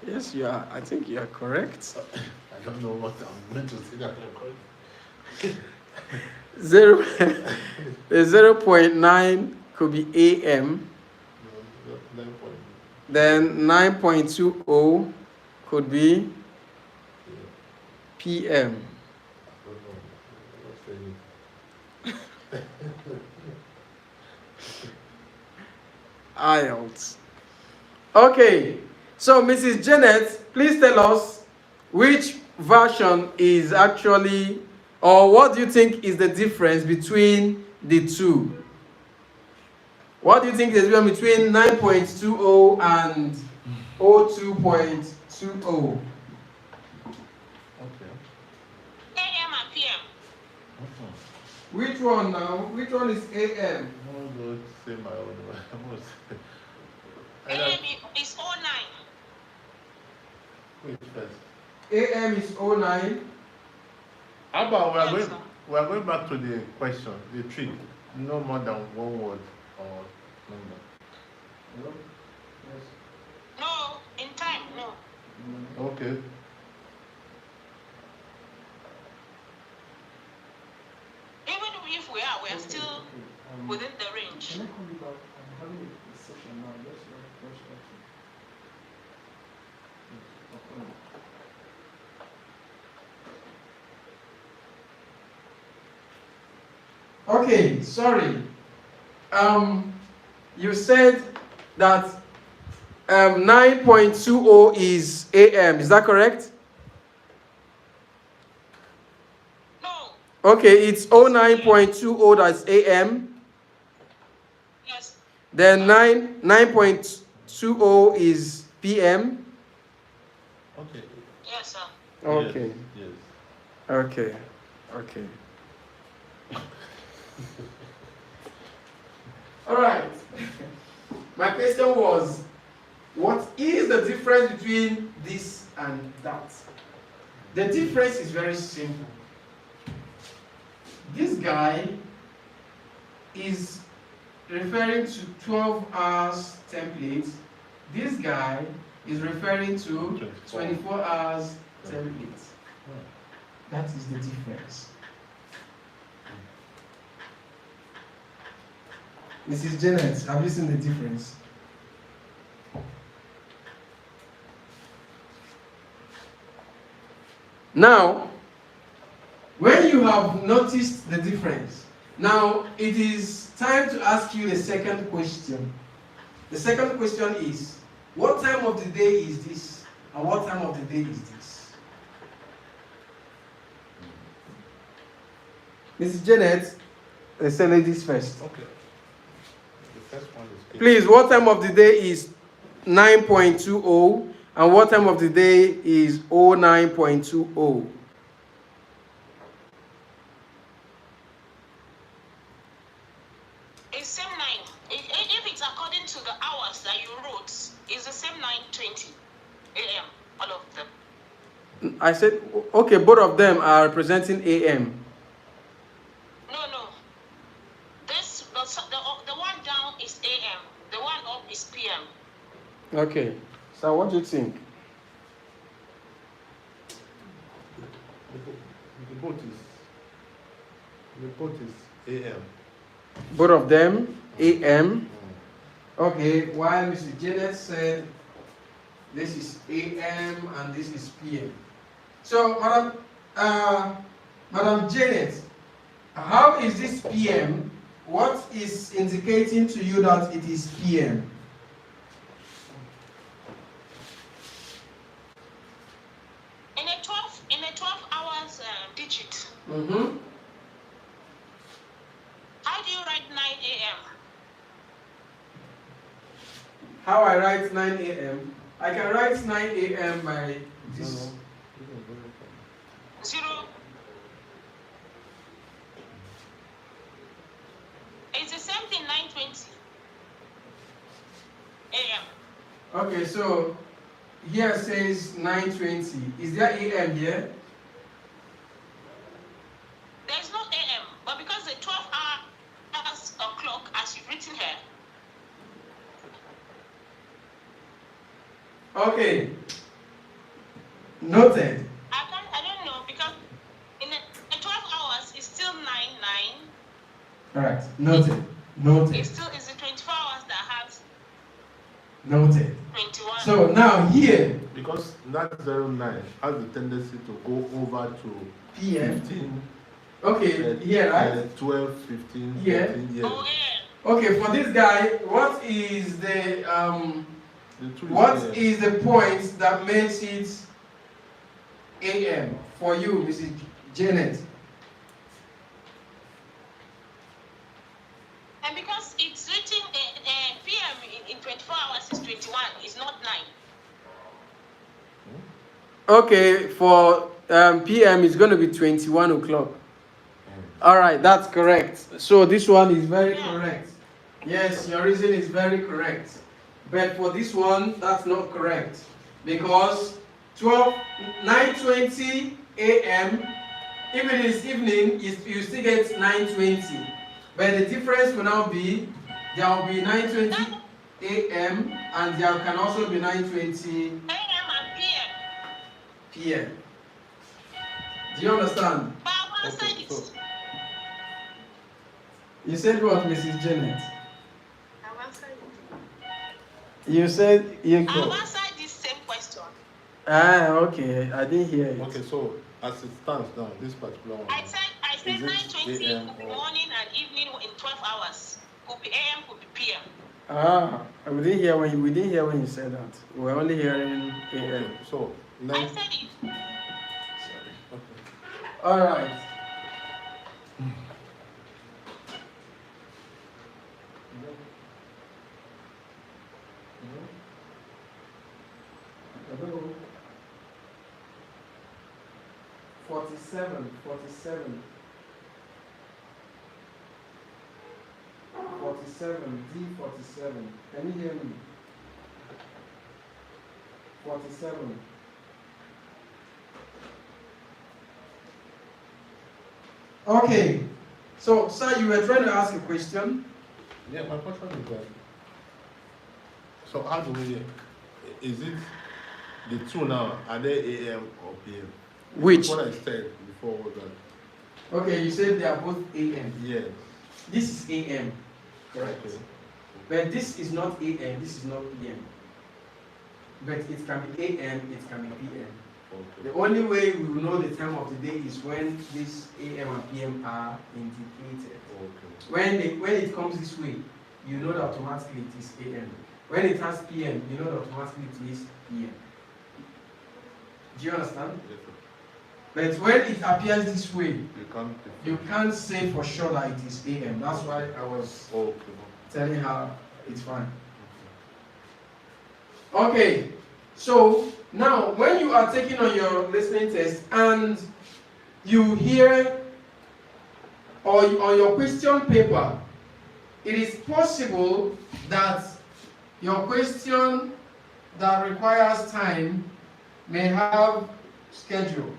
Yes, you are. I think you are correct. I don't know what I'm meant to say that I'm correct. The 0.9 could be AM. No, 9 point. Then 9.20 could be Yeah. PM. I don't know. What's the IELTS. Okay, so Mrs. Janet, please tell us which version is actually, or what do you think is the difference between the two? What do you think is the difference between 9.20 and 02.20? Okay. AM and PM. Which one now? Which one is AM? I'm going to say my own. AM is 09. Wait first. AM is 09. How about Yes, sir. we are going back to the question, the trick. No more than one word or number. No, in time, no. Okay. Even if we are still within the range. Can I call you back? I'm having a session now. Let's rush that. Okay, sorry. You said that 9.20 is AM. Is that correct? No, Okay, it's 09.20 that's AM. yes. Then 9.20 is PM. Okay. Yes, sir. Okay. Yes. Okay. Okay. All right. My question was, what is the difference between this and that? The difference is very simple. This guy is referring to 12 hours template. This guy is referring to 24 hours, 10 minutes. That is the difference. Mrs. Janet, have you seen the difference? Now, when you have noticed the difference, now it is time to ask you the second question. The second question is, what time of the day is this? And what time of the day is this? Mrs. Janet, let's say ladies first. Okay. The first one is Please, what time of the day is 9.20 and what time of the day is 09.20? It's same 9. If it's according to the hours that you wrote, it's the same 9:20 a.m. all of them. I said, okay, both of them are representing AM. No. The one down is AM. The one up is PM. Okay, so what do you think? the boat is AM. Both of them AM. Okay, while Mrs. Janet said this is AM and this is PM. So, Madam Janet, how is this PM? What is indicating to you that it is PM? In a 12 hours digit. Mm-hmm. How do you write 9 a.m.? How I write 9 a.m.? I can write 9 a.m. by this. 0. It's the same thing, 9:20 a.m. Okay, so here says 9:20. Is there AM here? There's no a.m., but because the 12 hours clock, as you've written here. Okay. Noted. I don't know, because in the 12 hours, it's still 9. Alright, noted. Noted. It's the 24 hours that has Noted. 21. So now here, Because that 09 has the tendency to go over to PM. 15. Okay, here, right? 12, 15, Yeah. 13, yeah. Oh, yeah. Okay, for this guy, what is the The is the point that makes it AM for you, Mrs. Janet? And because it's written PM in 24 hours is 21, it's not 9. Okay, for PM it's going to be 21 o'clock. All right, that's correct. So this one is very correct. Yes, your reason is very correct. But for this one, that's not correct. Because 9:20 a.m., if it is evening, you still get 9:20. But the difference will now be, there will be 9:20 a.m. and there can also be 9:20 AM and PM. p.m. Do you understand? But I want to say Okay, this. so You said what, Mrs. Janet? I've answered it. You said you I've could. answered this same question. Ah, okay. I didn't hear it. okay, so as it stands now, this particular one. I said Is 9:20 it AM could be or- morning and evening in 12 hours. Could be AM, could be PM. Ah, we didn't hear when you said that. We were only hearing AM. Okay, so I 9. said it. Okay. All right. Hello. 47. 47, D47. Can you hear me? 47. Okay. So, sir, you were trying to ask a question. Yeah, my question is that. So how do we is it the two now? Are they AM or PM? Which? What I said before was that. Okay, you said they are both AM. Yes. This is AM, correct? Okay. But this is not AM, this is not PM. But it can be AM, it can be PM. Okay. The only way we will know the time of the day is when this AM and PM are indicated. Okay. When it comes this way, you know that automatically it is AM. When it has PM, you know that automatically it is PM. Do you understand? Yes, sir. But when it appears this way, You can't. you can't say for sure that it is AM. That's why I was Okay. telling her it's fine. Okay, so now when you are taking on your listening test and you hear or on your question paper, it is possible that your question that requires time may have schedule.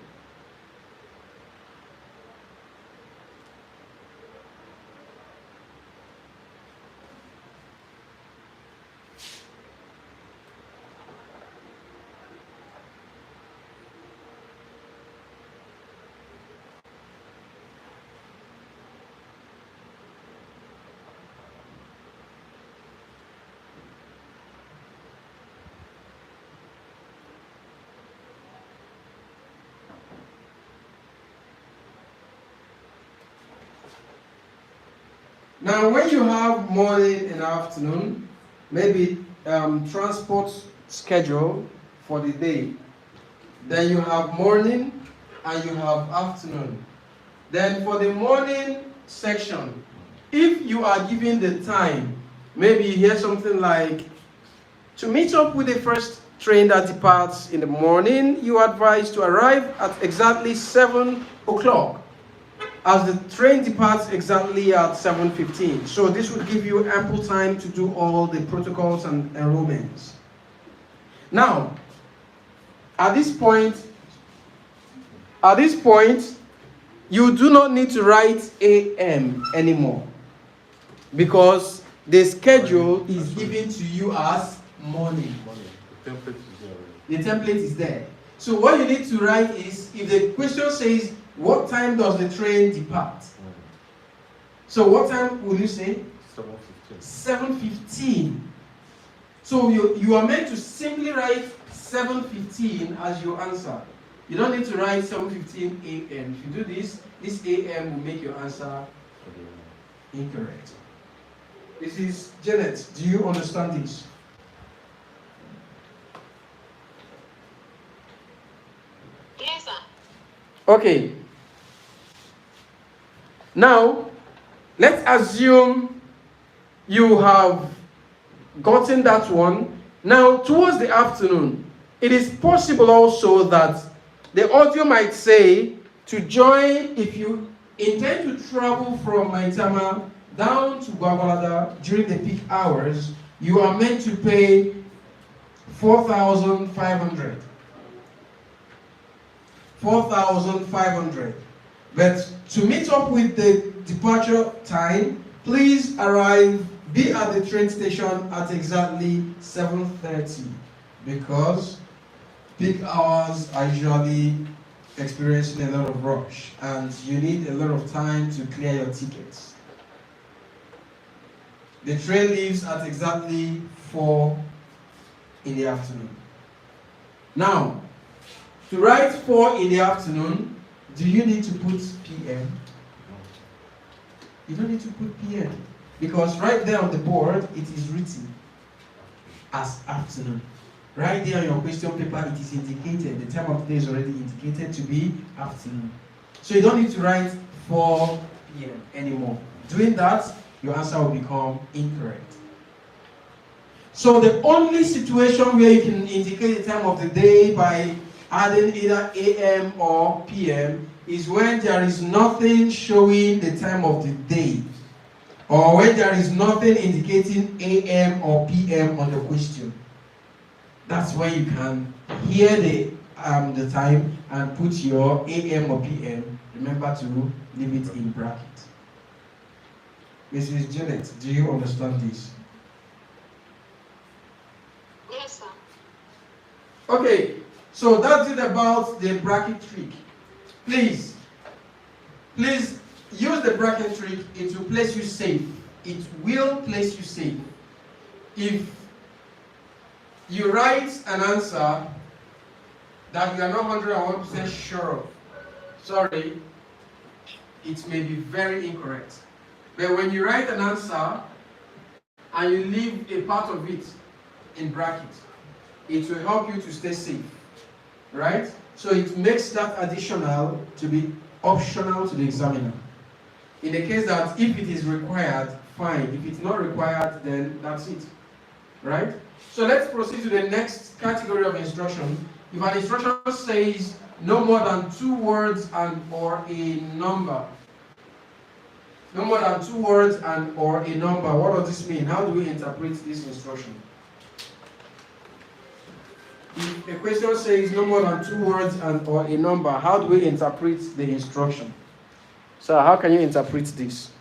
Now, when you have morning and afternoon, maybe transport schedule for the day, then you have morning and you have afternoon. Then for the morning section, if you are given the time, maybe you hear something like, to meet up with the first train that departs in the morning, you are advised to arrive at exactly 7 o'clock. As the train departs exactly at 7:15. So this will give you ample time to do all the protocols and enrollments. Now, at this point, you do not need to write AM anymore because the schedule is given to you as morning. The template is there already. The template is there. So what you need to write is, if the question says, what time does the train depart? So what time will you say? 7:15. 7:15. So you are meant to simply write 7:15 as your answer. You don't need to write 7:15 AM. If you do this AM will make your answer incorrect. This is Janet. Do you understand this? Yes, sir. Okay. Now, let's assume you have gotten that one. Now, towards the afternoon, it is possible also that the audio might say to join, if you intend to travel from Maitama down to Gwagwalada during the peak hours, you are meant to pay 4,500. 4,500. But to meet up with the departure time, please be at the train station at exactly 7:30 because peak hours are usually experiencing a lot of rush and you need a lot of time to clear your tickets. The train leaves at exactly 4 in the afternoon. Now, to write 4 in the afternoon, do you need to put PM? You don't need to put PM because right there on the board it is written as afternoon. Right there on your question paper it is indicated, the time of the day is already indicated to be afternoon. So you don't need to write 4 PM anymore. Doing that, your answer will become incorrect. So the only situation where you can indicate the time of the day by adding either AM or PM is when there is nothing showing the time of the day or when there is nothing indicating AM or PM on the question. That's when you can hear the time and put your AM or PM. Remember to leave it in bracket. Mrs. Janet, do you understand this? Yes, sir. Okay, so that's it about the bracket trick. Please use the bracket trick. It will place you safe. It will place you safe. If you write an answer that you are not 101% sure of, sorry, it may be very incorrect. But when you write an answer and you leave a part of it in brackets, it will help you to stay safe, right? So it makes that additional to be optional to the examiner. In the case that if it is required, fine. If it's not required, then that's it, right? So let's proceed to the next category of instruction. If an instruction says no more than 2 words and or a number, no more than 2 words and or a number, what does this mean? How do we interpret this instruction? If a question says no more than 2 words and or a number, how do we interpret the instruction? So how can you interpret this?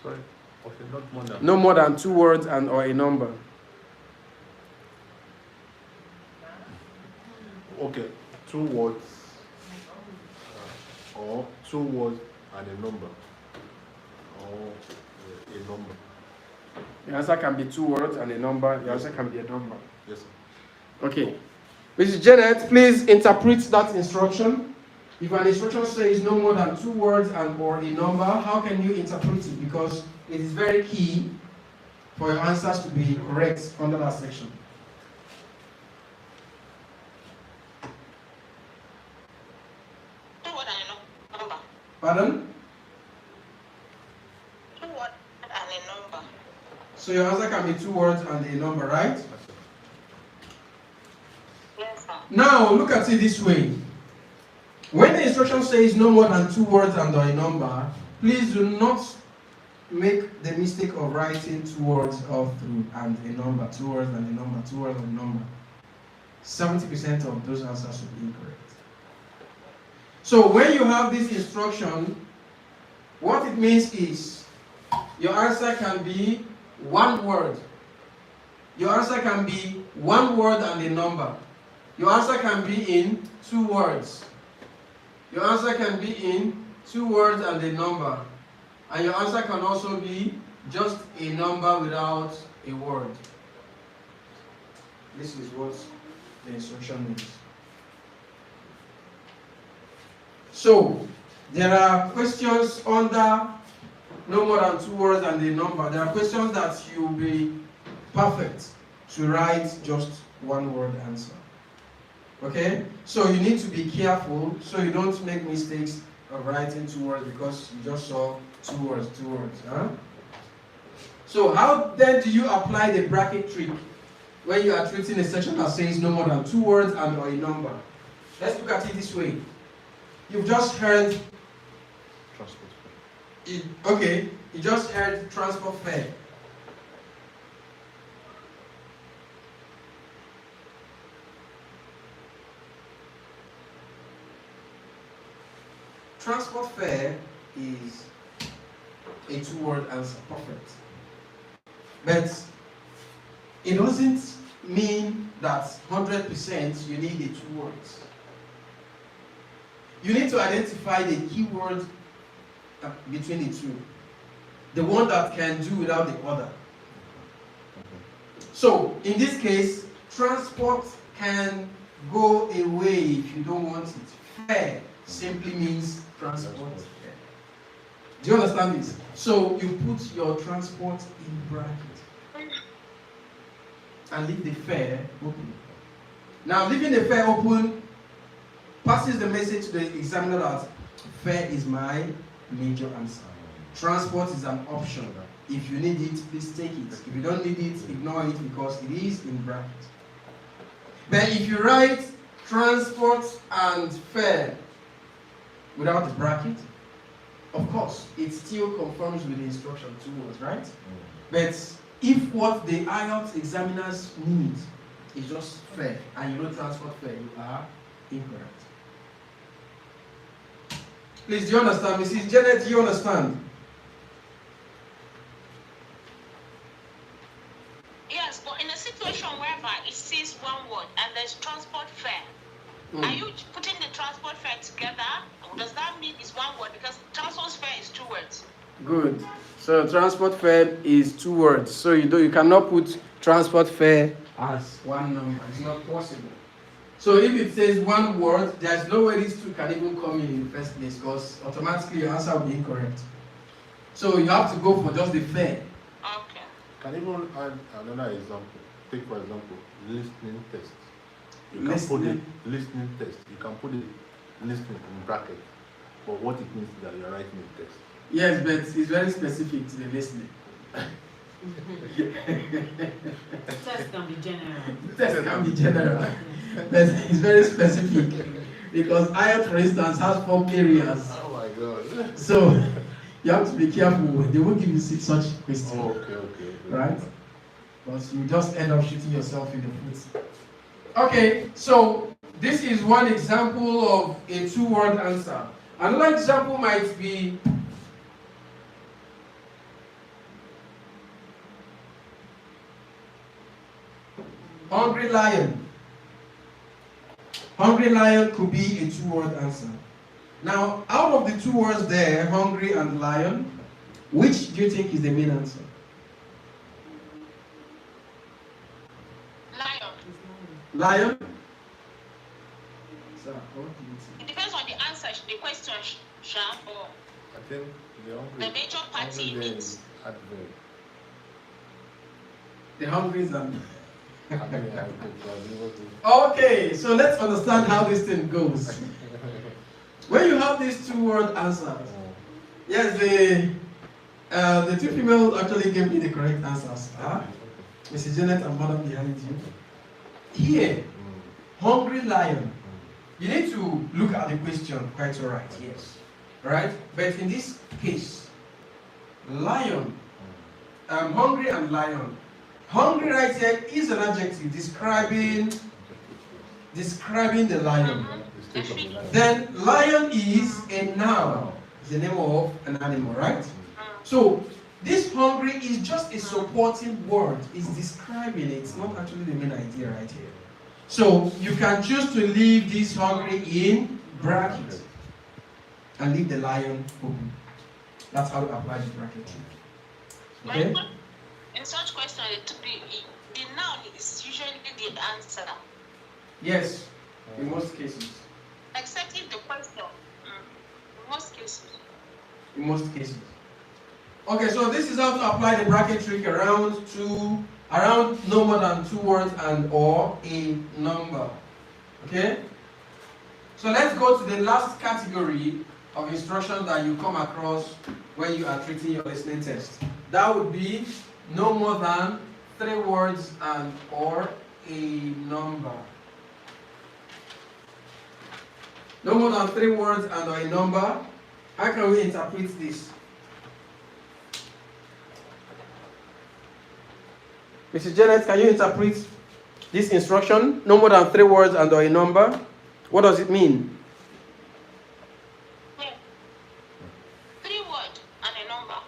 Sorry, okay, not more than. No more than 2 words and or a number. Okay, 2 words or 2 words and a number, or a number. The answer can be 2 words and a number. The answer can be a number. Yes, sir. Okay. Mrs. Janet, please interpret that instruction. If an instruction says no more than 2 words and or a number, how can you interpret it? Because it is very key for your answers to be correct under that section. Pardon? 2 words and a number. So your answer can be 2 words and a number, right? Yes, sir. Now look at it this way. When the instruction says no more than 2 words and or a number, please do not make the mistake of writing 2 words all through and a number, 2 words and a number, 2 words and a number. 70% of those answers will be incorrect. So when you have this instruction, what it means is your answer can be 1 word. Your answer can be 1 word and a number. Your answer can be in 2 words. Your answer can be in 2 words and a number. And your answer can also be just a number without a word. This is what the instruction means. So, there are questions under no more than 2 words and a number. There are questions that you'll be perfect to write just 1 word answer. Okay? So you need to be careful so you don't make mistakes of writing 2 words because you just saw 2 words, 2 words. Huh? So how then do you apply the bracket trick when you are treating a section that says no more than 2 words and or a number? Let's look at it this way. You've just heard transport. Okay, you just heard transport fare. Transport fare is a 2-word answer, perfect. But it doesn't mean that 100% you need the 2 words. You need to identify the keyword between the 2. The one that can do without the other. So, in this case, transport can go away if you don't want it. Fare simply means transport fare. Do you understand this? So, you put your transport in bracket. And leave the fare open. Now, leaving the fare open passes the message to the examiner that fare is my major answer. Transport is an option. If you need it, please take it. If you don't need it, ignore it because it is in bracket. But if you write transport and fare without the bracket, of course, it still conforms with the instruction 2 words, right? But if what the IELTS examiners need is just fare, and you know transport fare, you are incorrect. Please, do you understand? Mrs. Janet, do you understand? Yes, but in a situation whereby it says one word and there's transport fare, are you putting the transport fare together? Or does that mean it's one word? Because transport fare is 2 words. Good. So transport fare is 2 words. So you cannot put transport fare as one number. It's not possible. So if it says one word, there's no way these two can even come in the first place, because automatically your answer will be incorrect. So you have to go for just the fare. Okay. Can even add another example. Take for example, listening test. You can put it listening test. You can put it listening in bracket. But what it means is that you're writing a test. Yes, but it's very specific to the listening. Test can be general. Test can be general, but it's very specific, because IELTS, for instance, has 4 areas. Oh my God. So you have to be careful. They won't give you such questions. Oh, okay. Right? Because you just end up shooting yourself in the foot. Okay, so this is one example of a 2-word answer. Another example might be hungry lion. Hungry lion could be a 2-word answer. Now, out of the 2 words there, hungry and lion, which do you think is the main answer? Lion? Sir, what do you think? It depends on the answer, the question, Sharp, or I think the major party it means. adverb. The hungry is and... Adverb. Okay, so let's understand how this thing goes. When you have these 2-word answers, yes, the 2 females actually gave me the correct answers. Mrs. Janet and Madam behind you. Here, hungry lion. You need to look at the question quite alright, yes. Right? But in this case, lion, hungry and lion. Hungry right here is an adjective describing the lion. Then lion is a noun. It's the name of an animal, right? So this hungry is just a supporting word. It's describing it. It's not actually the main idea right here. So you can choose to leave this hungry in bracket and leave the lion open. That's how to apply the bracket. Okay? In such question, the noun is usually the answer. Yes, in most cases. Except if the question. In most cases. In most cases. Okay, so this is how to apply the bracket trick around no more than 2 words and or a number. Okay? So let's go to the last category of instructions that you come across when you are treating your listening test. That would be no more than 3 words and or a number. No more than 3 words and or a number. How can we interpret this? Mrs. Janet, can you interpret this instruction? No more than 3 words and or a number. What does it mean? Yeah. 3 words and a number.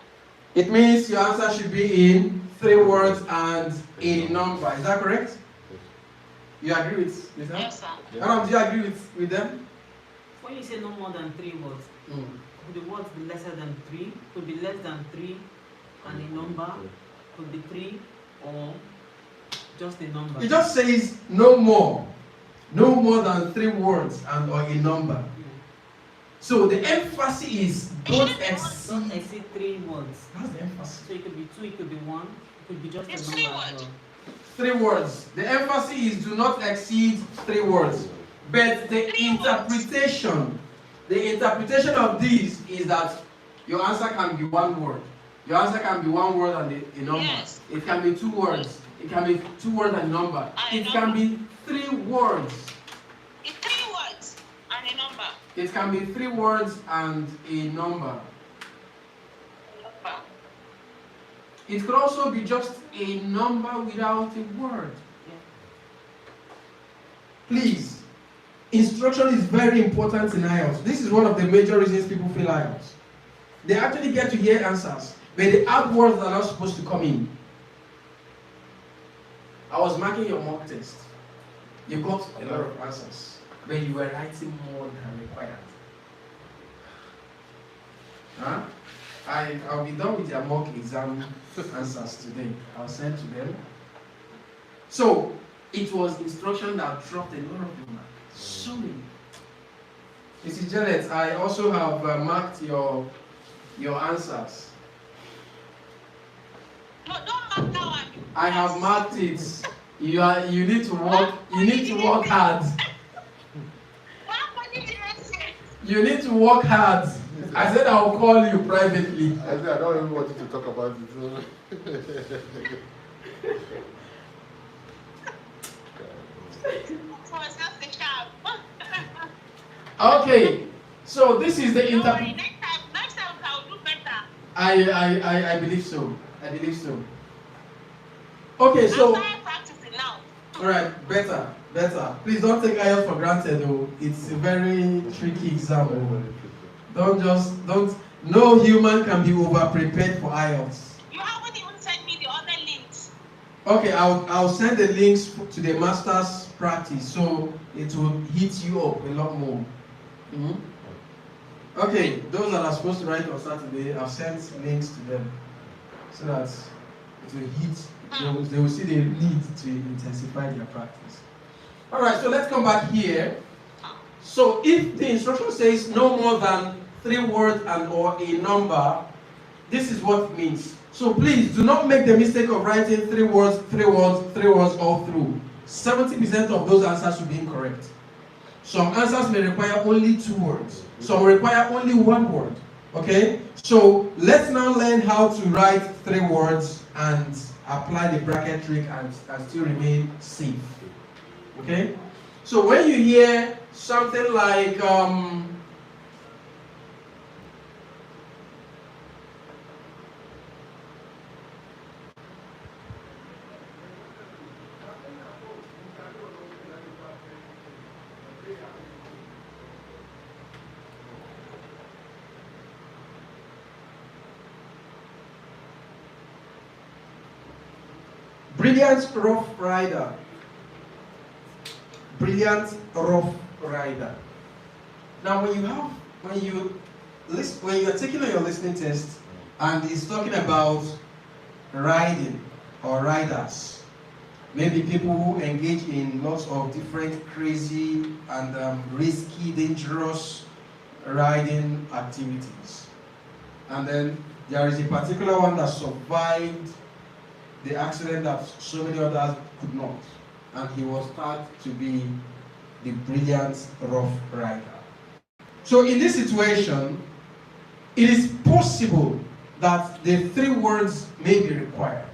It means your answer should be in 3 words and a number. Is that correct? You agree with them? Yes, sir. Madam, do you agree with them? When you say no more than 3 words, could the words be lesser than 3? Could be less than 3 and a number? Could be 3 or just a number? It just says no more than 3 words and or a number. So the emphasis is don't exceed 3 words. That's the emphasis. So it could be 2, it could be 1, it could be just It's a 3 number as words. well. 3 words. The emphasis is do not exceed 3 words. But the interpretation of this is that your answer can be 1 word. Your answer can be 1 word and a number. Yes. It can be 2 words. It can be 2 words and a number. It can be 3 words. It's 3 words and a number. It can be 3 words and a number. It could also be just a number without a word. Please, instruction is very important in IELTS. This is one of the major reasons people fail IELTS. They actually get to hear answers, but they add words that are not supposed to come in. I was marking your mock test. You got a lot of answers, but you were writing more than required. Huh? I'll be done with your mock exam answers today. I'll send to them. So it was instruction that dropped a lot of your mark. So many. Mrs. Janet, I also have marked your answers. No, don't mark that one. I have marked it. You need to work. You need to work hard. What did you say? You need to work hard. I said I'll call you privately. I said I don't even want you to talk about it. Okay, so this is the Don't worry, interview. next time I'll do better. I believe so. I believe so. Okay, so I'm starting practicing now. all right, better. Please don't take IELTS for granted, though. It's a very tricky exam. Don't. No human can be over prepared for IELTS. You haven't even sent me the other links. Okay, I'll send the links to the master's practice, so it will hit you up a lot more. Okay, those that are supposed to write on Saturday, I've sent links to them so that it will hit. They will see the need to intensify their practice. All right, so let's come back here. So if the instruction says no more than 3 words and or a number, this is what it means. So please do not make the mistake of writing 3 words all through. 70% of those answers will be incorrect. Some answers may require only 2 words. Some require only 1 word. Okay? So let's now learn how to write 3 words and apply the bracket trick and still remain safe. Okay? So when you hear something like brilliant rough rider. Brilliant rough rider. Now, when you're taking on your listening test and it's talking about riding or riders, maybe people who engage in lots of different crazy and risky, dangerous riding activities, and then there is a particular one that survived the accident that so many others could not, and he was thought to be the brilliant rough rider. So in this situation, it is possible that the 3 words may be required.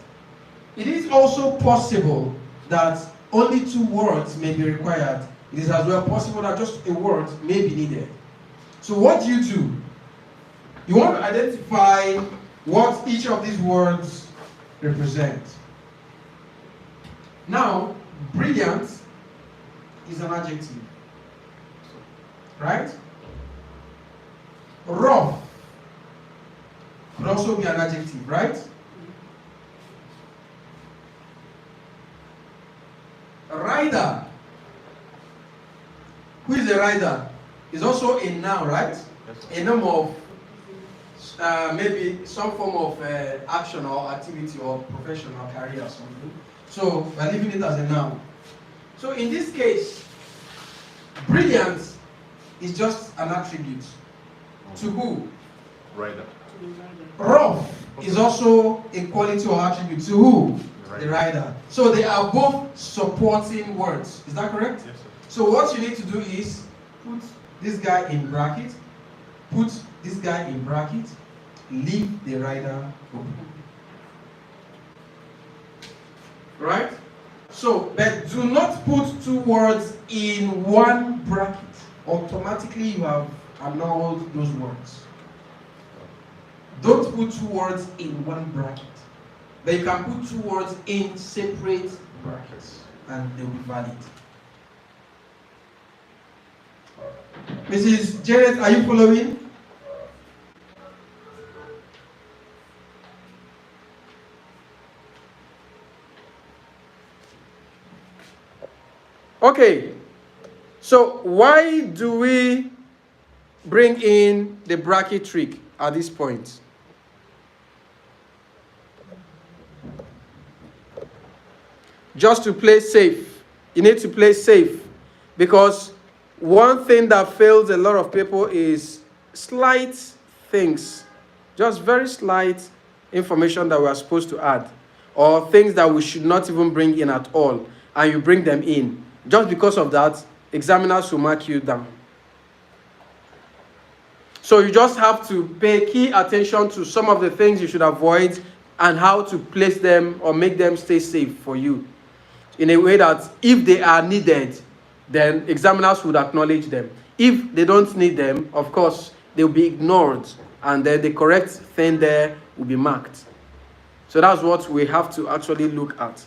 It is also possible that only 2 words may be required. It is as well possible that just a word may be needed. So what do? You want to identify what each of these words represent. Now, brilliant is an adjective, right? Rough could also be an adjective, right? Rider, who is a rider, is also a noun, right? A noun of maybe some form of action or activity or profession or career or something. So we're leaving it as a noun. So in this case, brilliant is just an attribute. To who? Rider. Rough is also a quality or attribute. To who? The rider. So they are both supporting words. Is that correct? Yes, sir. So what you need to do is put this guy in bracket, put this guy in bracket, leave the rider open. Right? So, but do not put 2 words in one bracket. Automatically you have annulled those words. Don't put 2 words in one bracket. But you can put 2 words in separate brackets and they will be valid. Mrs. Janet, are you following? Okay, so why do we bring in the bracket trick at this point? Just to play safe. You need to play safe, because one thing that fails a lot of people is slight things, just very slight information that we are supposed to add, or things that we should not even bring in at all, and you bring them in. Just because of that, examiners will mark you down. So you just have to pay key attention to some of the things you should avoid and how to place them or make them stay safe for you, in a way that if they are needed, then examiners would acknowledge them. If they don't need them, of course, they'll be ignored, and then the correct thing there will be marked. So that's what we have to actually look at.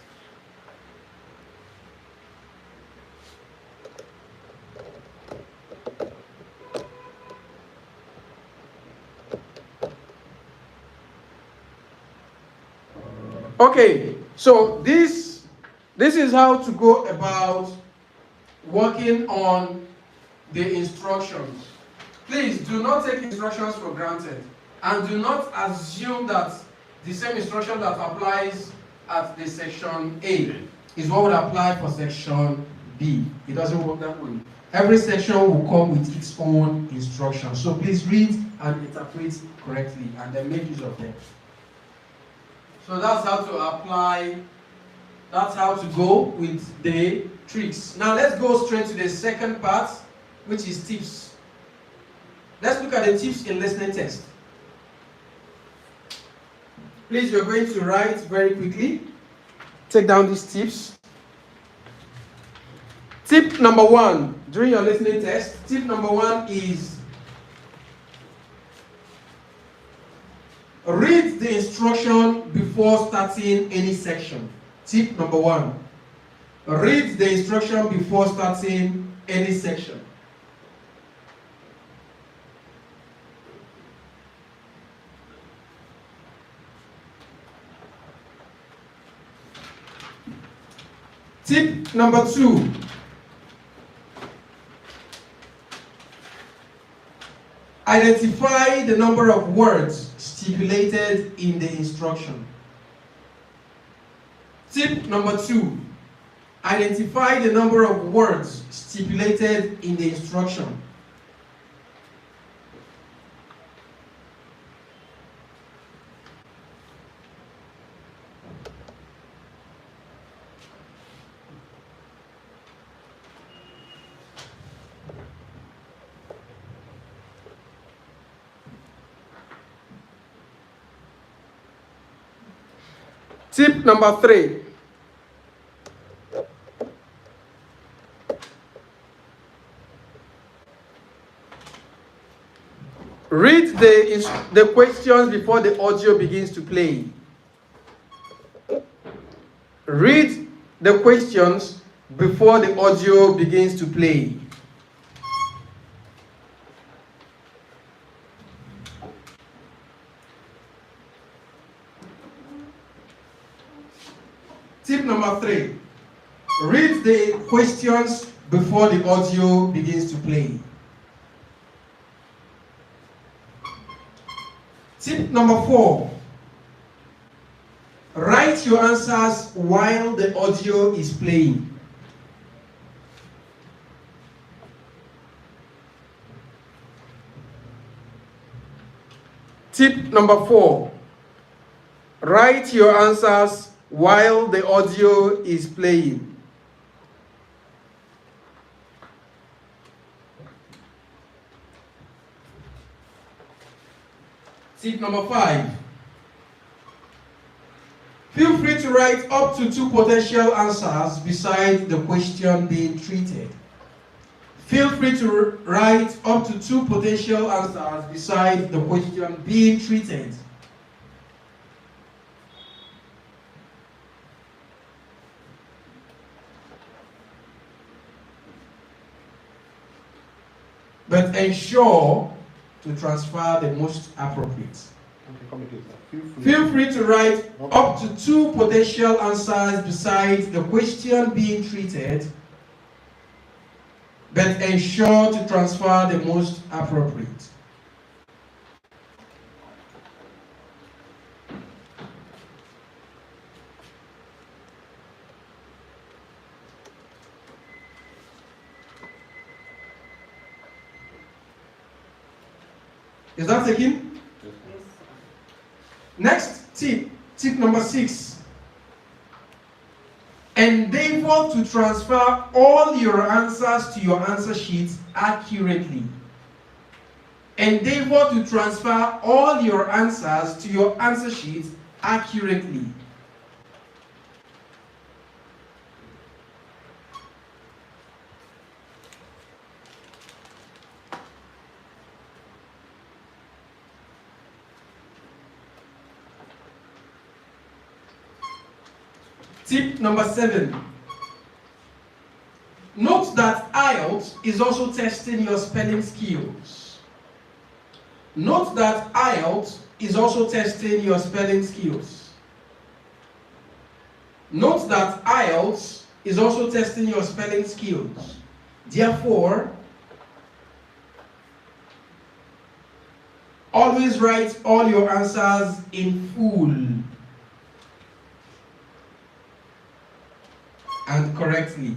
Okay, so this is how to go about working on the instructions. Please do not take instructions for granted, and do not assume that the same instruction that applies at the section A is what would apply for section B. It doesn't work that way. Every section will come with its own instructions. So please read and interpret correctly, and then make use of them. So that's how to apply, that's how to go with the tricks. Now let's go straight to the second part, which is tips. Let's look at the tips in listening test. Please, you're going to write very quickly. Take down these tips. Tip number 1 during your listening test. Tip number 1 is read the instruction before starting any section. Tip number 1. Read the instruction before starting any section. Tip number 2. Identify the number of words stipulated in the instruction. Tip number 2. Identify the number of words stipulated in the instruction. Tip number 3. Read the questions before the audio begins to play. Read the questions before the audio begins to play. Tip number 3. Read the questions before the audio begins to play. Tip number 4. Write your answers while the audio is playing. Tip number 4. Write your answers while the audio is playing. Tip number 5. Feel free to write up to 2 potential answers beside the question being treated. Feel free to write up to 2 potential answers beside the question being treated. But ensure to transfer the most appropriate. Feel free to write up to 2 potential answers beside the question being treated. but ensure to transfer the most appropriate. Is that taken? Yes. Next tip number 6. Endeavor to transfer all your answers to your answer sheet accurately. Endeavor to transfer all your answers to your answer sheet accurately. Tip number 7. Note that IELTS is also testing your spelling skills. Note that IELTS is also testing your spelling skills. Note that IELTS is also testing your spelling skills. Therefore, always write all your answers in full and correctly.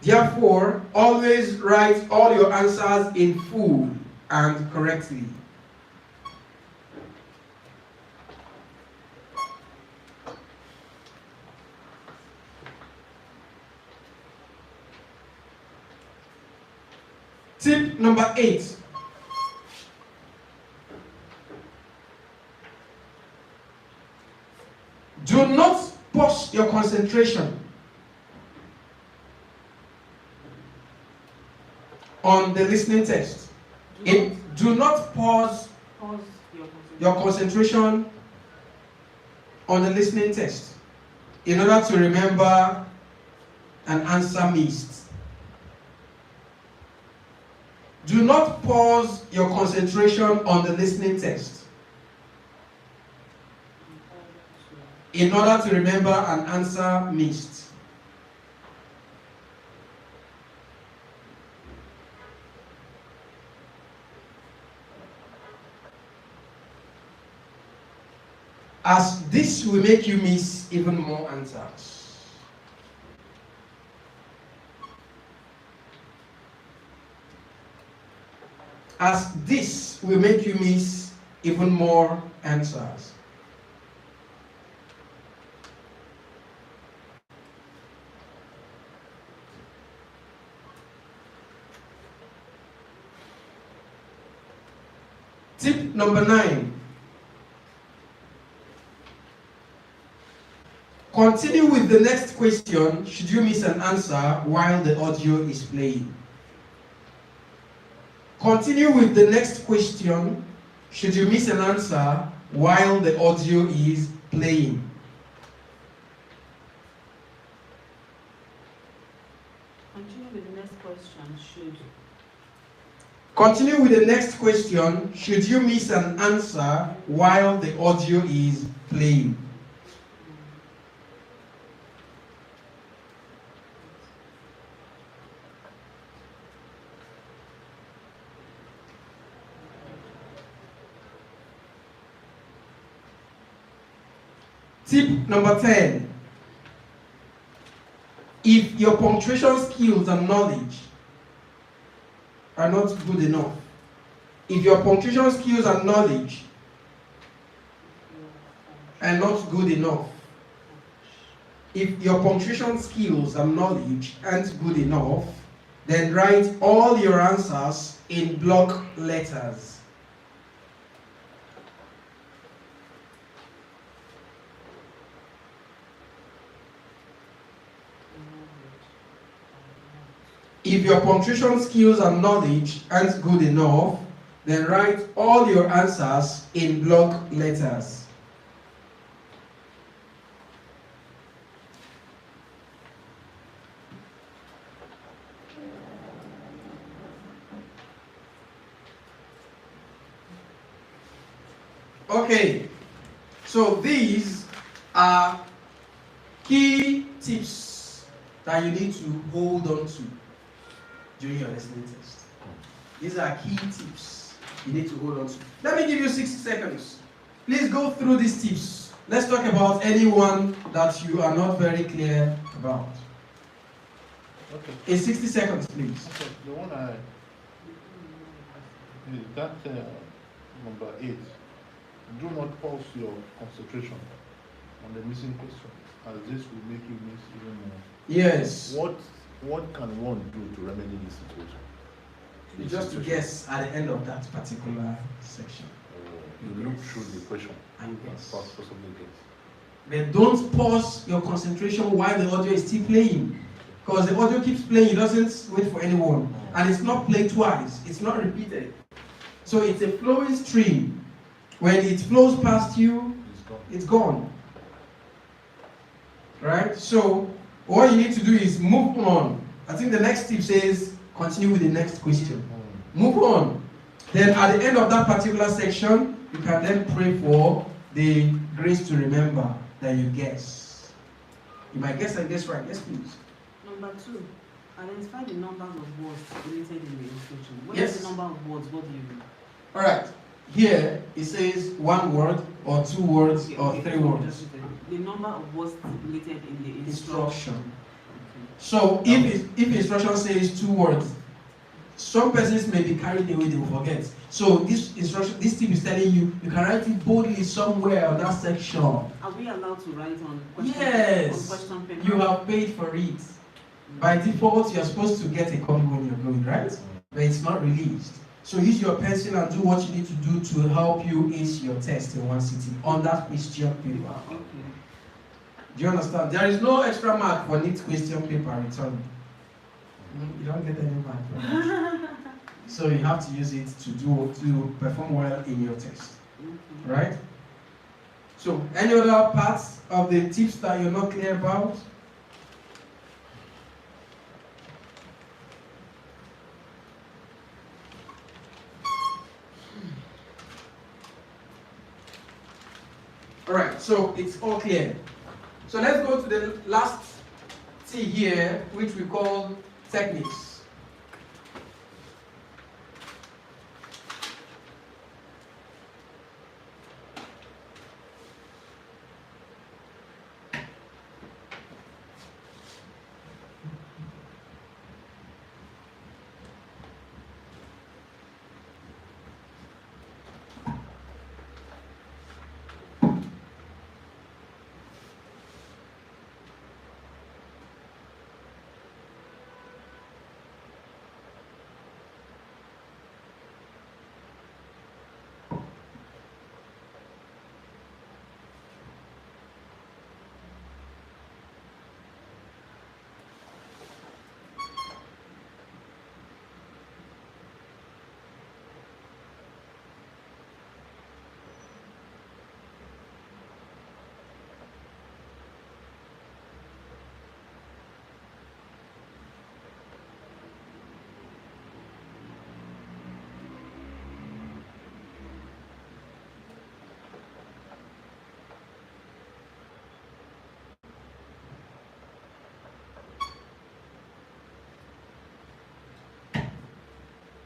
Therefore, always write all your answers in full and correctly. Tip number 8. Do not pause your concentration on the listening test. Do not pause your concentration on the listening test in order to remember an answer missed. Do not pause your concentration on the listening test in order to remember an answer missed. As this will make you miss even more answers. As this will make you miss even more answers. Tip number 9. Continue with the next question should you miss an answer while the audio is playing. Continue with the next question should you miss an answer while the audio is playing. Continue with the next question. Continue with the next question should you miss an answer while the audio is playing. Tip number 10. If your punctuation skills and knowledge are not good enough, if your punctuation skills and knowledge are not good enough, if your punctuation skills and knowledge aren't good enough, then write all your answers in block letters. If your punctuation skills and knowledge aren't good enough, then write all your answers in block letters. Okay, so these are key tips that you need to hold on to during your listening test. These are key tips you need to hold on to. Let me give you 60 seconds. Please go through these tips. Let's talk about any one that you are not very clear about. Okay. In 60 seconds, please. Okay. The one I is that number 8. Do not pause your concentration on the missing question, as this will make you miss even more. Yes. What can one do to remedy this situation? Just to guess at the end of that particular section. You look through the question And guess. possibly guess. But don't pause your concentration while the audio is still playing. Because the audio keeps playing, it doesn't wait for anyone. And it's not played twice, it's not repeated. So it's a flowing stream. When it flows past you, it's gone. Right? So what you need to do is move on. I think the next tip says continue with the next question. Move on. Then at the end of that particular section, you can then pray for the grace to remember that you guess. You might guess and guess right. Yes, please. Number 2, identify the numbers of words related in the instruction. What Yes. is the number of words? What do you mean? All right. Here it says 1 word or 2 words or 3 words. The number of words related in the instruction. Instruction. Okay. So if instruction says 2 words, some persons may be carried away, they will forget. So this instruction, this tip is telling you, you can write it boldly somewhere on that section. Are we allowed to write on question, Yes. on question paper? You have paid for it. By default, you're supposed to get a copy when you're going, right? But it's not released. So use your pencil and do what you need to do to help you ace your test in one sitting on that question paper. Okay. Do you understand? There is no extra mark for neat question paper return. You don't get any mark for that. So you have to use it to perform well in your test. Right? So any other parts of the tips that you're not clear about? Alright, so it's all clear. So let's go to the last T here, which we call techniques.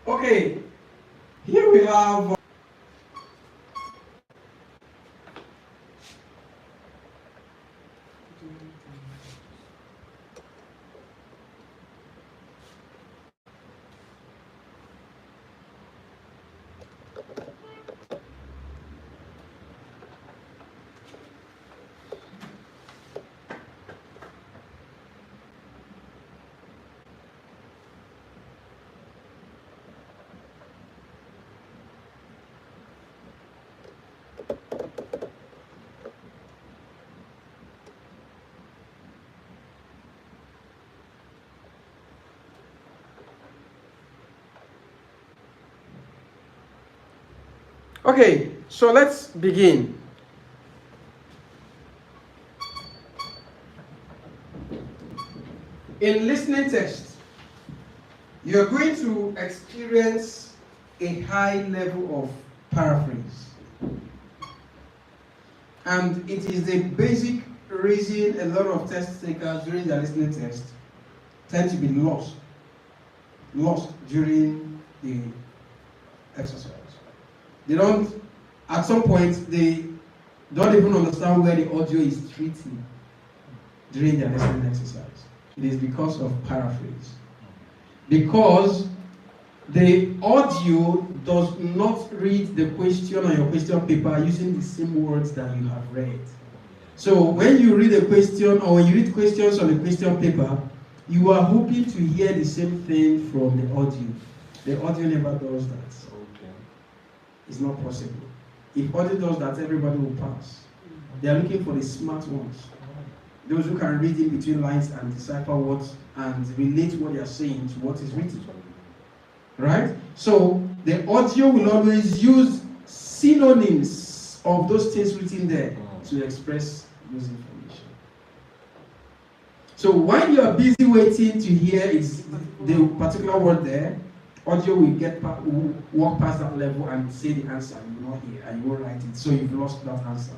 Okay, here we have okay, so let's begin. In listening test, you're going to experience a high level of paraphrase. And it is the basic reason a lot of test takers during their listening test tend to be lost during the exercise. They don't, at some point, they don't even understand where the audio is treating during their listening exercise. It is because of paraphrase. Because the audio does not read the question on your question paper using the same words that you have read. So when you read a question or when you read questions on the question paper, you are hoping to hear the same thing from the audio. The audio never does that. Okay. It's not possible. If audio does that, everybody will pass. They are looking for the smart ones. Those who can read in between lines and decipher what and relate what they are saying to what is written. Right? So the audio will always use synonyms of those things written there to express those information. So while you are busy waiting to hear the particular word there, audio will walk past that level and say the answer. You will not hear and you will write it. So you've lost that answer.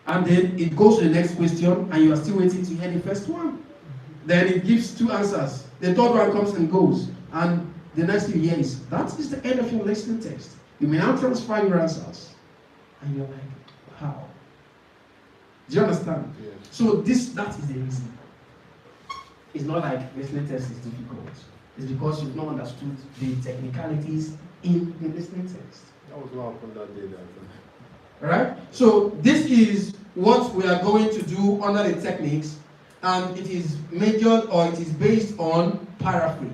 And then it goes to the next question and you are still waiting to hear the first one. Then it gives two answers. The third one comes and goes. And the next thing you hear is, that is the end of your listening text. You may now transfer your answers. And you're like, how? Do you understand? Yes. So that is the reason. It's not like listening test is difficult. It's because you've not understood the technicalities in the listening text. That was what happened that day. Alright? So this is what we are going to do under the techniques, and it is majored or it is based on paraphrase.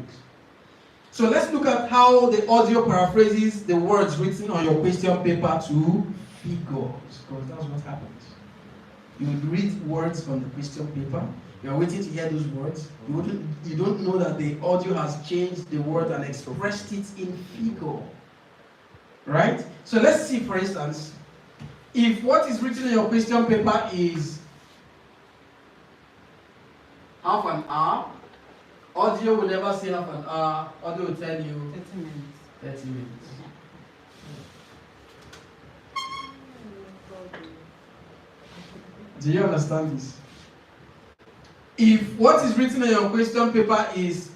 So let's look at how the audio paraphrases the words written on your question paper to figures, because that's what happens. You will read words on the question paper. You are waiting to hear those words. You don't know that the audio has changed the word and expressed it in figure. Right? So let's see, for instance, if what is written in your question paper is half an hour, audio will never say half an hour. Audio will tell you 30 minutes. 30 minutes. Do you understand this? If what is written in your question paper is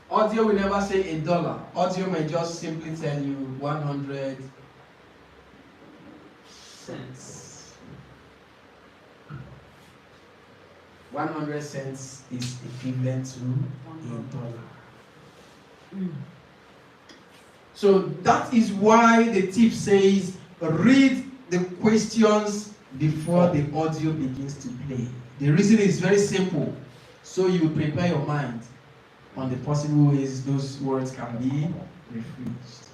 audio will never say $1. Audio may just simply tell you 100 cents. 100 cents is equivalent to $1. So that is why the tip says read the questions before the audio begins to play. The reason is very simple. So you prepare your mind on the possible ways those words can be rephrased.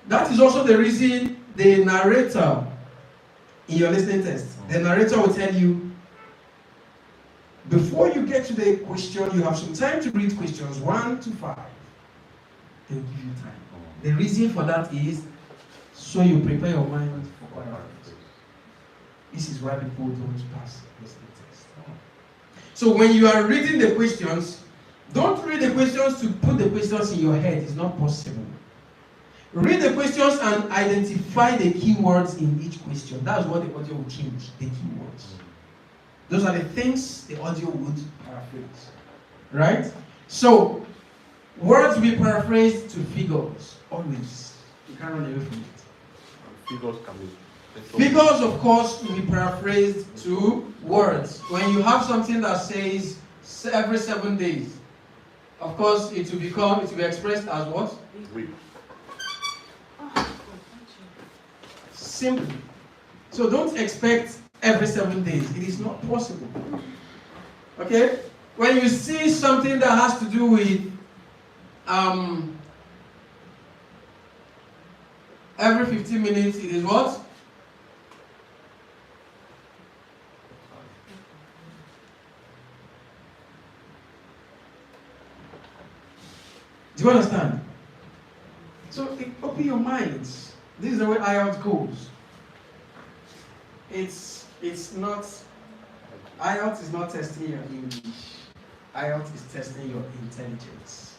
That is also the reason the narrator in your listening test, the narrator will tell you, before you get to the question, you have some time to read questions 1 to 5. They'll give you time. The reason for that is so you prepare your mind for questions. This is why people don't pass listening test. So when you are reading the questions, don't read the questions to put the questions in your head. It's not possible. Read the questions and identify the keywords in each question. That's what the audio will change, the keywords. Those are the things the audio would paraphrase. Right? So, words will be paraphrased to figures. Always. You can't run away from it. Figures can be. Figures, of course, will be paraphrased to words. When you have something that says every 7 days, of course, it will be expressed as what? Week. Simple. So don't expect every 7 days. It is not possible. Okay? When you see something that has to do with every 15 minutes, it is what? Do you understand? So open your minds. This is the way IELTS goes. It's not, IELTS is not testing your English. IELTS is testing your intelligence.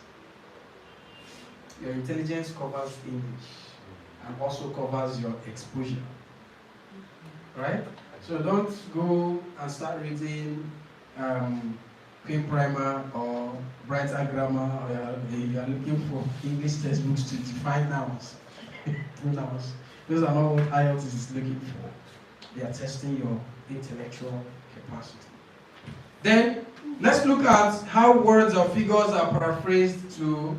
Your intelligence covers English and also covers your exposure. Right? So don't go and start reading Queen Primer or Brighter Grammar, or you are looking for English textbooks to define nouns. Nouns. Those are not what IELTS is looking for. They are testing your intellectual capacity. Then, let's look at how words or figures are paraphrased to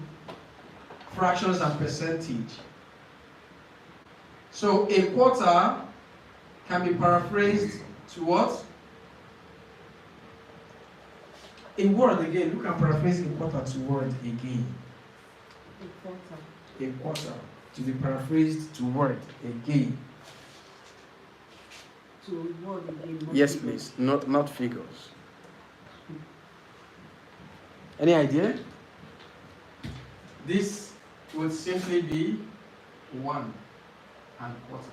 fractions and percentage. So, a quarter can be paraphrased to what? A word again. You can paraphrase a quarter to word again. A quarter. A quarter to be paraphrased to word again. To word again. Yes, please. Not figures. Any idea? This would simply be 1 and quarter.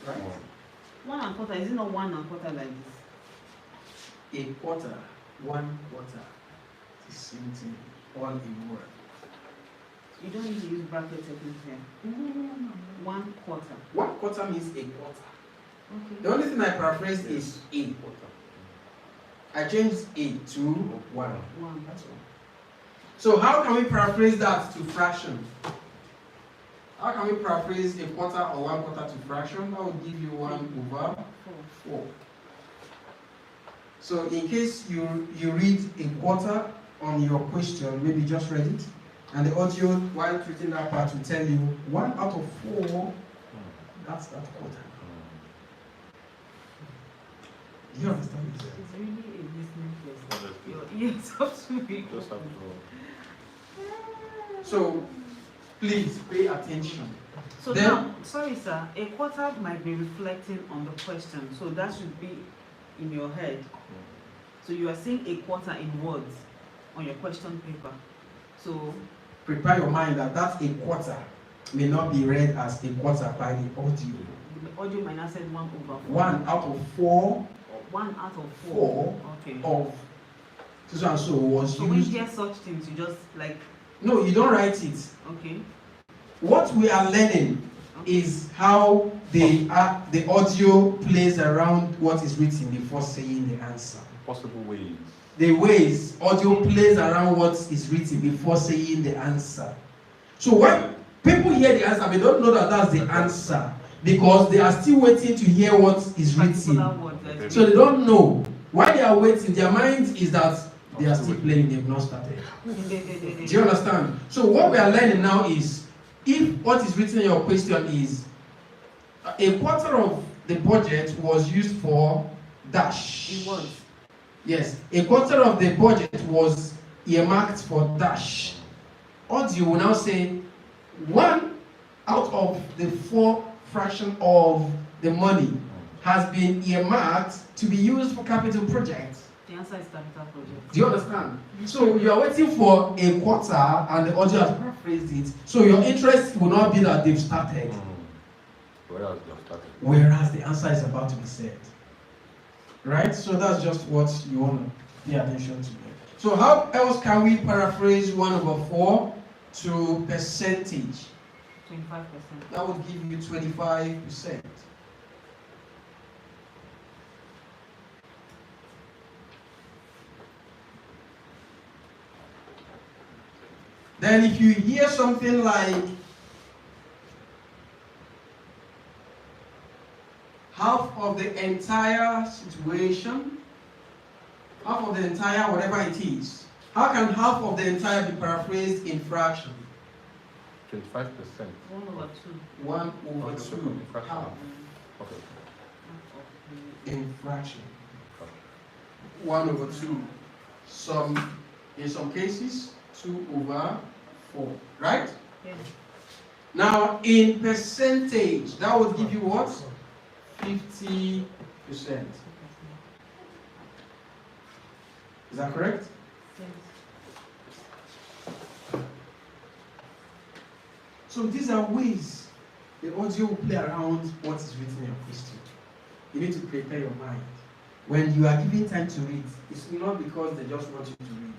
Right? 1 and quarter. Is it not 1 and quarter like this? A quarter, 1 quarter. It's the same thing. All in word. You don't need to use brackets everything. No. 1 quarter. 1 quarter means a quarter. Okay. The only thing I paraphrased is a quarter. I changed a to 1. 1. That's all. So how can we paraphrase that to fraction? How can we paraphrase a quarter or 1 quarter to fraction? That would give you 1 over 4. So in case you read a quarter on your question, maybe just read it, and the audio while treating that part will tell you 1 out of 4, that's that quarter. Do you understand this? It's really a listening test. Honestly. Your ears have to be Just have open. to. So please pay attention. So Then- now, sorry sir, a quarter might be reflecting on the question, so that should be in your head. So you are saying a quarter in words on your question paper. So Prepare your mind that that's a quarter may not be read as a quarter by the audio. the audio might not say 1 over 4. 1 out of 4 1 out of 4. 4 Okay. of so and so was So when you used. hear such things, you just like, No, you don't write it. okay. What we are learning is how the audio plays around what is written before saying the answer. Possible ways. The ways audio plays around what is written before saying the answer. So when people hear the answer, they don't know that that's the answer because they are still waiting to hear what is Particular written. word that So they don't know. While they are waiting, their mind is that they are still playing, they've not started. Do you understand? So what we are learning now is, if what is written in your question is a quarter of the budget was used for dash. It was. Yes, a quarter of the budget was earmarked for dash. Audio will now say 1 out of the 4 fraction of the money has been earmarked to be used for capital projects. The answer is capital project. Do you understand? So you are waiting for a quarter and the audio has paraphrased it. So your interest will not be that they've started. Whereas they have started. Whereas the answer is about to be said. Right? So that's just what you want to pay attention to. So how else can we paraphrase 1 over 4 to percentage? 25%. That would give you 25%. Then if you hear something like half of the entire situation, half of the entire whatever it is, how can half of the entire be paraphrased in fraction? 25%. 1 over 2. 1 over Okay, 2, fraction. half Okay. in fraction. 1 over 2. In some cases, 2 over 4. Right? Yeah. Now, in percentage, that would give you what? 50%. Is that correct? So these are ways the audio will play around what is written in your question. You need to prepare your mind. When you are given time to read, it's not because they just want you to read.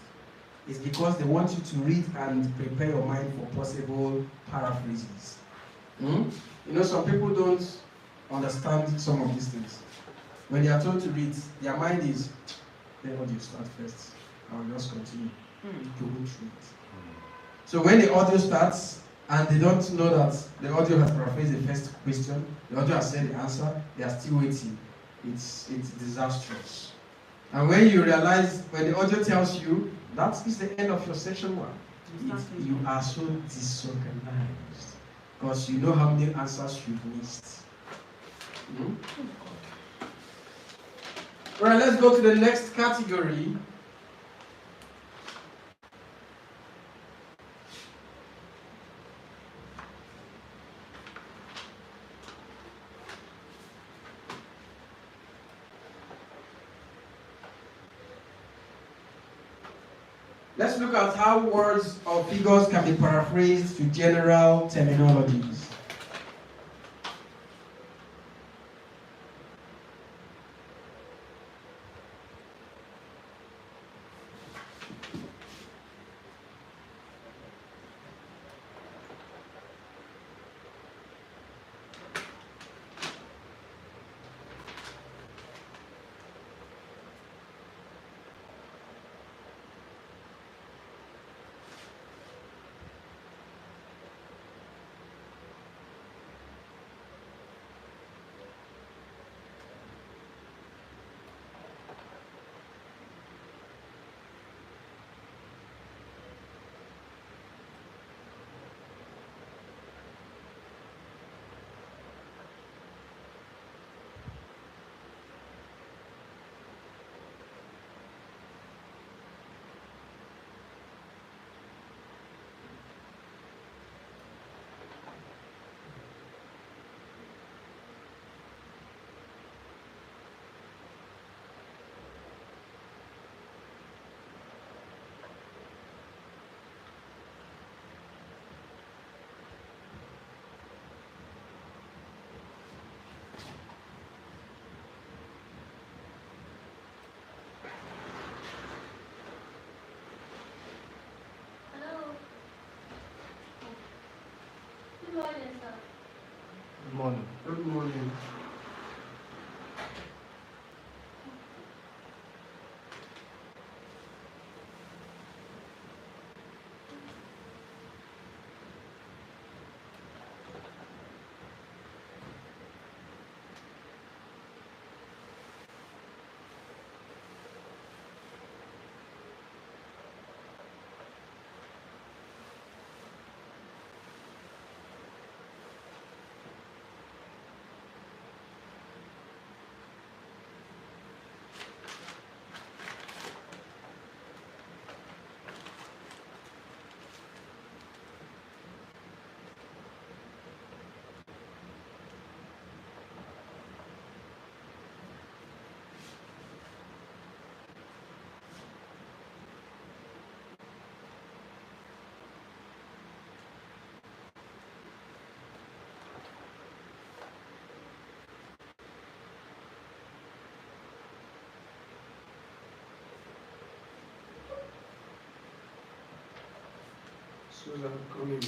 It's because they want you to read and prepare your mind for possible paraphrases. You know, some people don't understand some of these things. When they are told to read, their mind is, let audio start first. I will just continue to go through it. So when the audio starts and they don't know that the audio has paraphrased the first question, the audio has said the answer, they are still waiting. It's disastrous. And when you realize, when the audio tells you that is the end of your section 1, you are so disorganized because you know how many answers you've missed. Right, let's go to the next category. Let's look at how words or figures can be paraphrased to general terminologies. Good morning. Good morning. Susan, come in.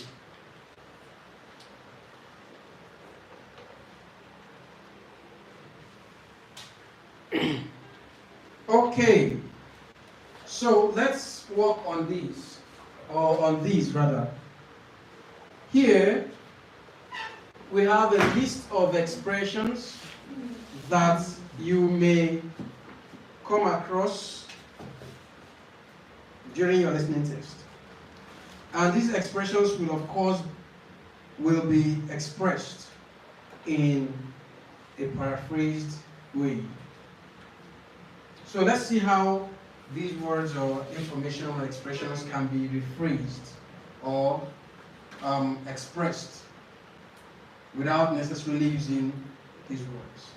Okay, so let's work on these, or on these rather. Here, we have a list of expressions that you may come across during your listening test. And these expressions will, of course, will be expressed in a paraphrased way. So let's see how these words or information or expressions can be rephrased or expressed without necessarily using these words.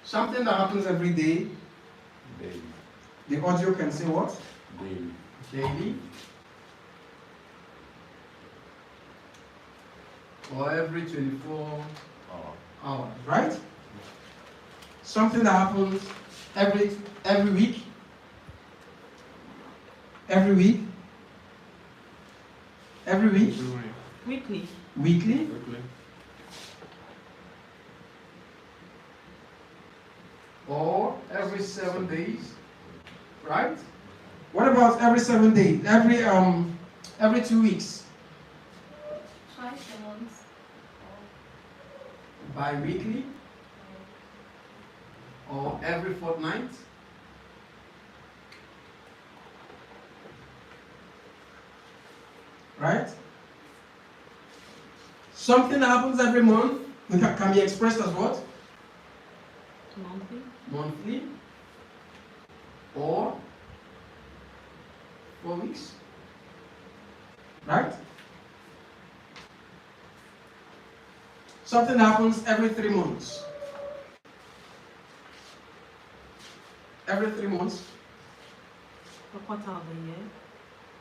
Something that happens every day. Daily. The audio can say what? Daily. Daily. Or every 24 hours, right? Something that happens every week. Every week. Every week. Weekly. Weekly? Weekly. Or every 7 days? Right? What about every 7 days? Every 2 weeks? Twice a month. Bi-weekly? Or every fortnight? Right? Something that happens every month can be expressed as what? Monthly. Monthly? Or 4 weeks? Right? Something happens every 3 months. Every 3 months? A quarter of the year.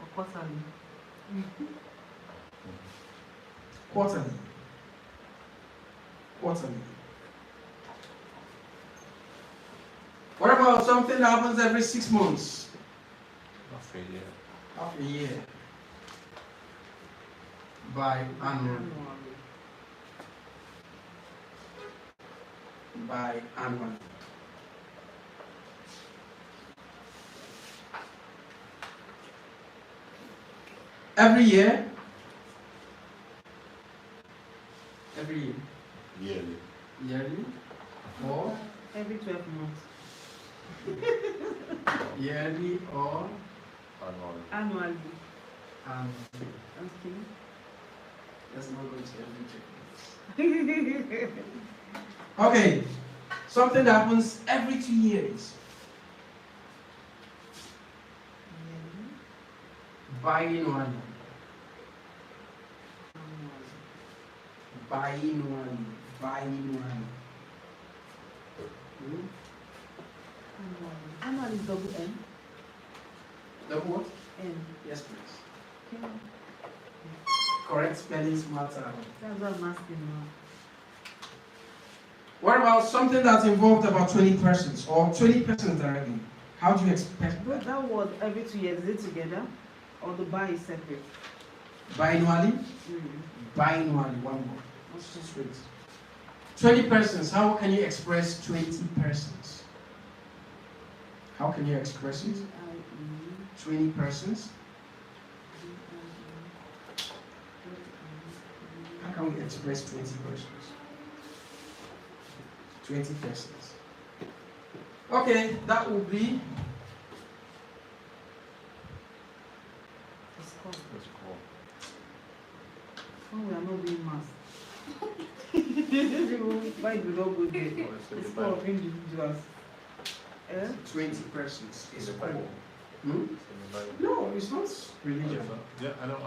Or quarterly. Quarterly. Quarterly. What about something that happens every 6 months? Half a year. Half a year. Biannual. Biannual. Every year? Every year. Yearly. Yearly? Or Every 12 months. yearly or Annually. Annually. Okay. Okay. Let's not go to every check. Okay. Something that happens every 2 years. Biannually. Biannually. Biannually. Annual is double N. Double what? N. Yes, please. Okay. Correct spellings matter. That's what I'm asking now. What about something that's involved about 20 persons or 20 persons directly? How do you expect But that? that word every 2 years, is it together? Or the bar is separate? Biannually? Biannually, one word. That's just straight. 20 persons, how can you express 20 persons? How can you express it? 20 persons? How can we express 20 persons? 20 persons. Okay, that would be It's called. Let's call. When we are not doing math. Why do not go there? It's called individuals. 20 persons. It's It's the Bible. cool. Hmm? It's in the Bible. No, it's not religion. Yeah, I know.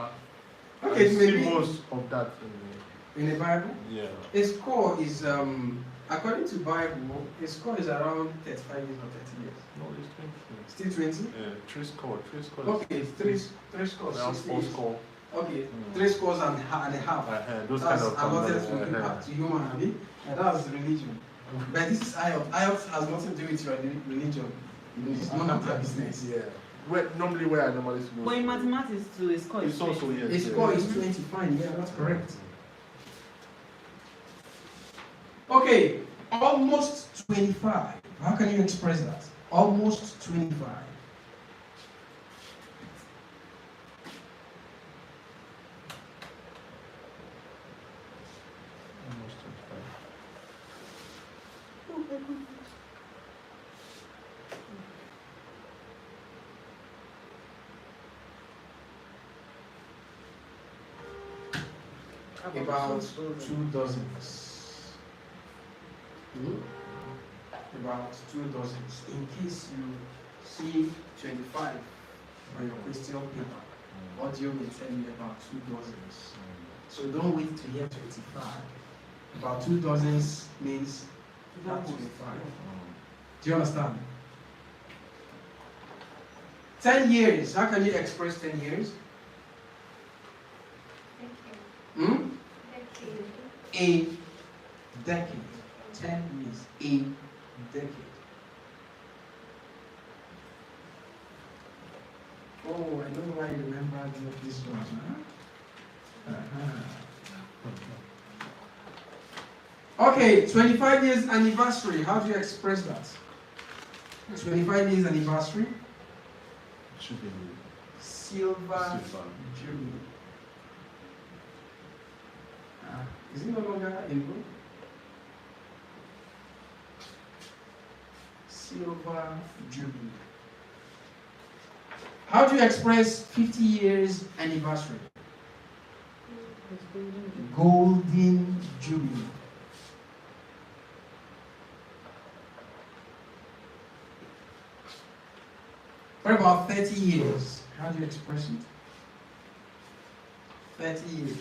Okay, I see maybe most of that in the Bible. yeah. Its core is, according to Bible, its core is around 35 years or 30 years. No, it's 20. Still 20? Yeah, three score. Okay, three scores, Around 60 four years. score. Okay, Mm. 3 scores and a half. Those That's kind of allotted terminology, to human, abi? And that's religion. But this is IELTS. IELTS has nothing to do with your religion. It's none of their business. Yeah. Where I normally go. But in mathematics too, it's called. It's also yes. Its score is 20, fine, yeah, that's correct. Okay, almost 25. How can you express that? Almost 25. Almost 25. About 2 dozens. About 2 dozens. In case you see 25 on your question paper, audio will tell you about 2 dozens. So don't wait to hear 25. About 2 dozens means about 25. Do you understand? 10 years. How can you express 10 years? Hmm? A decade. 10 years. A decade. Oh, I know why you remember this one, huh? Okay, 25 years anniversary. How do you express that? 25 years anniversary. Should be Silver Jubilee. Is it no longer in book? Silver Jubilee. How do you express 50 years anniversary? Golden Jubilee. What about 30 years? How do you express it? 30 years.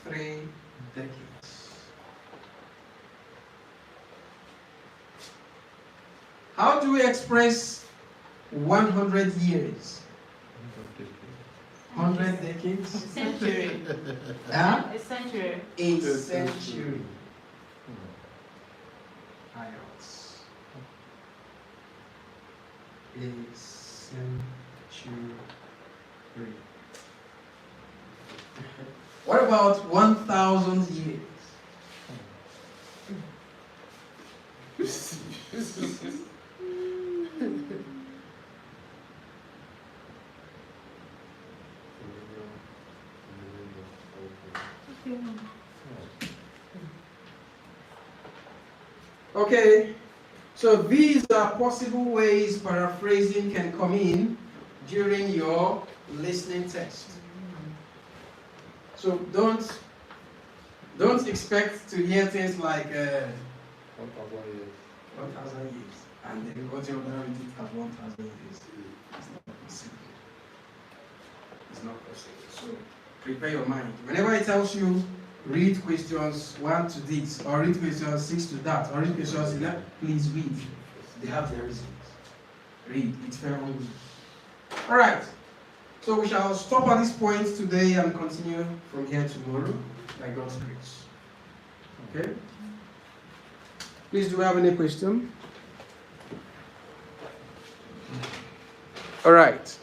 3 decades. How do we express 100 years? 100 decades? Century. Huh? A century. A century. IELTS. A century. What about 1,000 years? Okay, so these are possible ways paraphrasing can come in during your listening test. So don't expect to hear things like 1,000 years, and then what you're going to read it as 1,000 years. It's not possible. It's not possible. So prepare your mind. Whenever it tells you read questions 1 to this, or read questions 6 to that, or read questions 11, please read. They have their reasons. Read. It's fair on you. All right. So we shall stop at this point today and continue from here tomorrow by God's grace. Okay? Please, do we have any question? All right.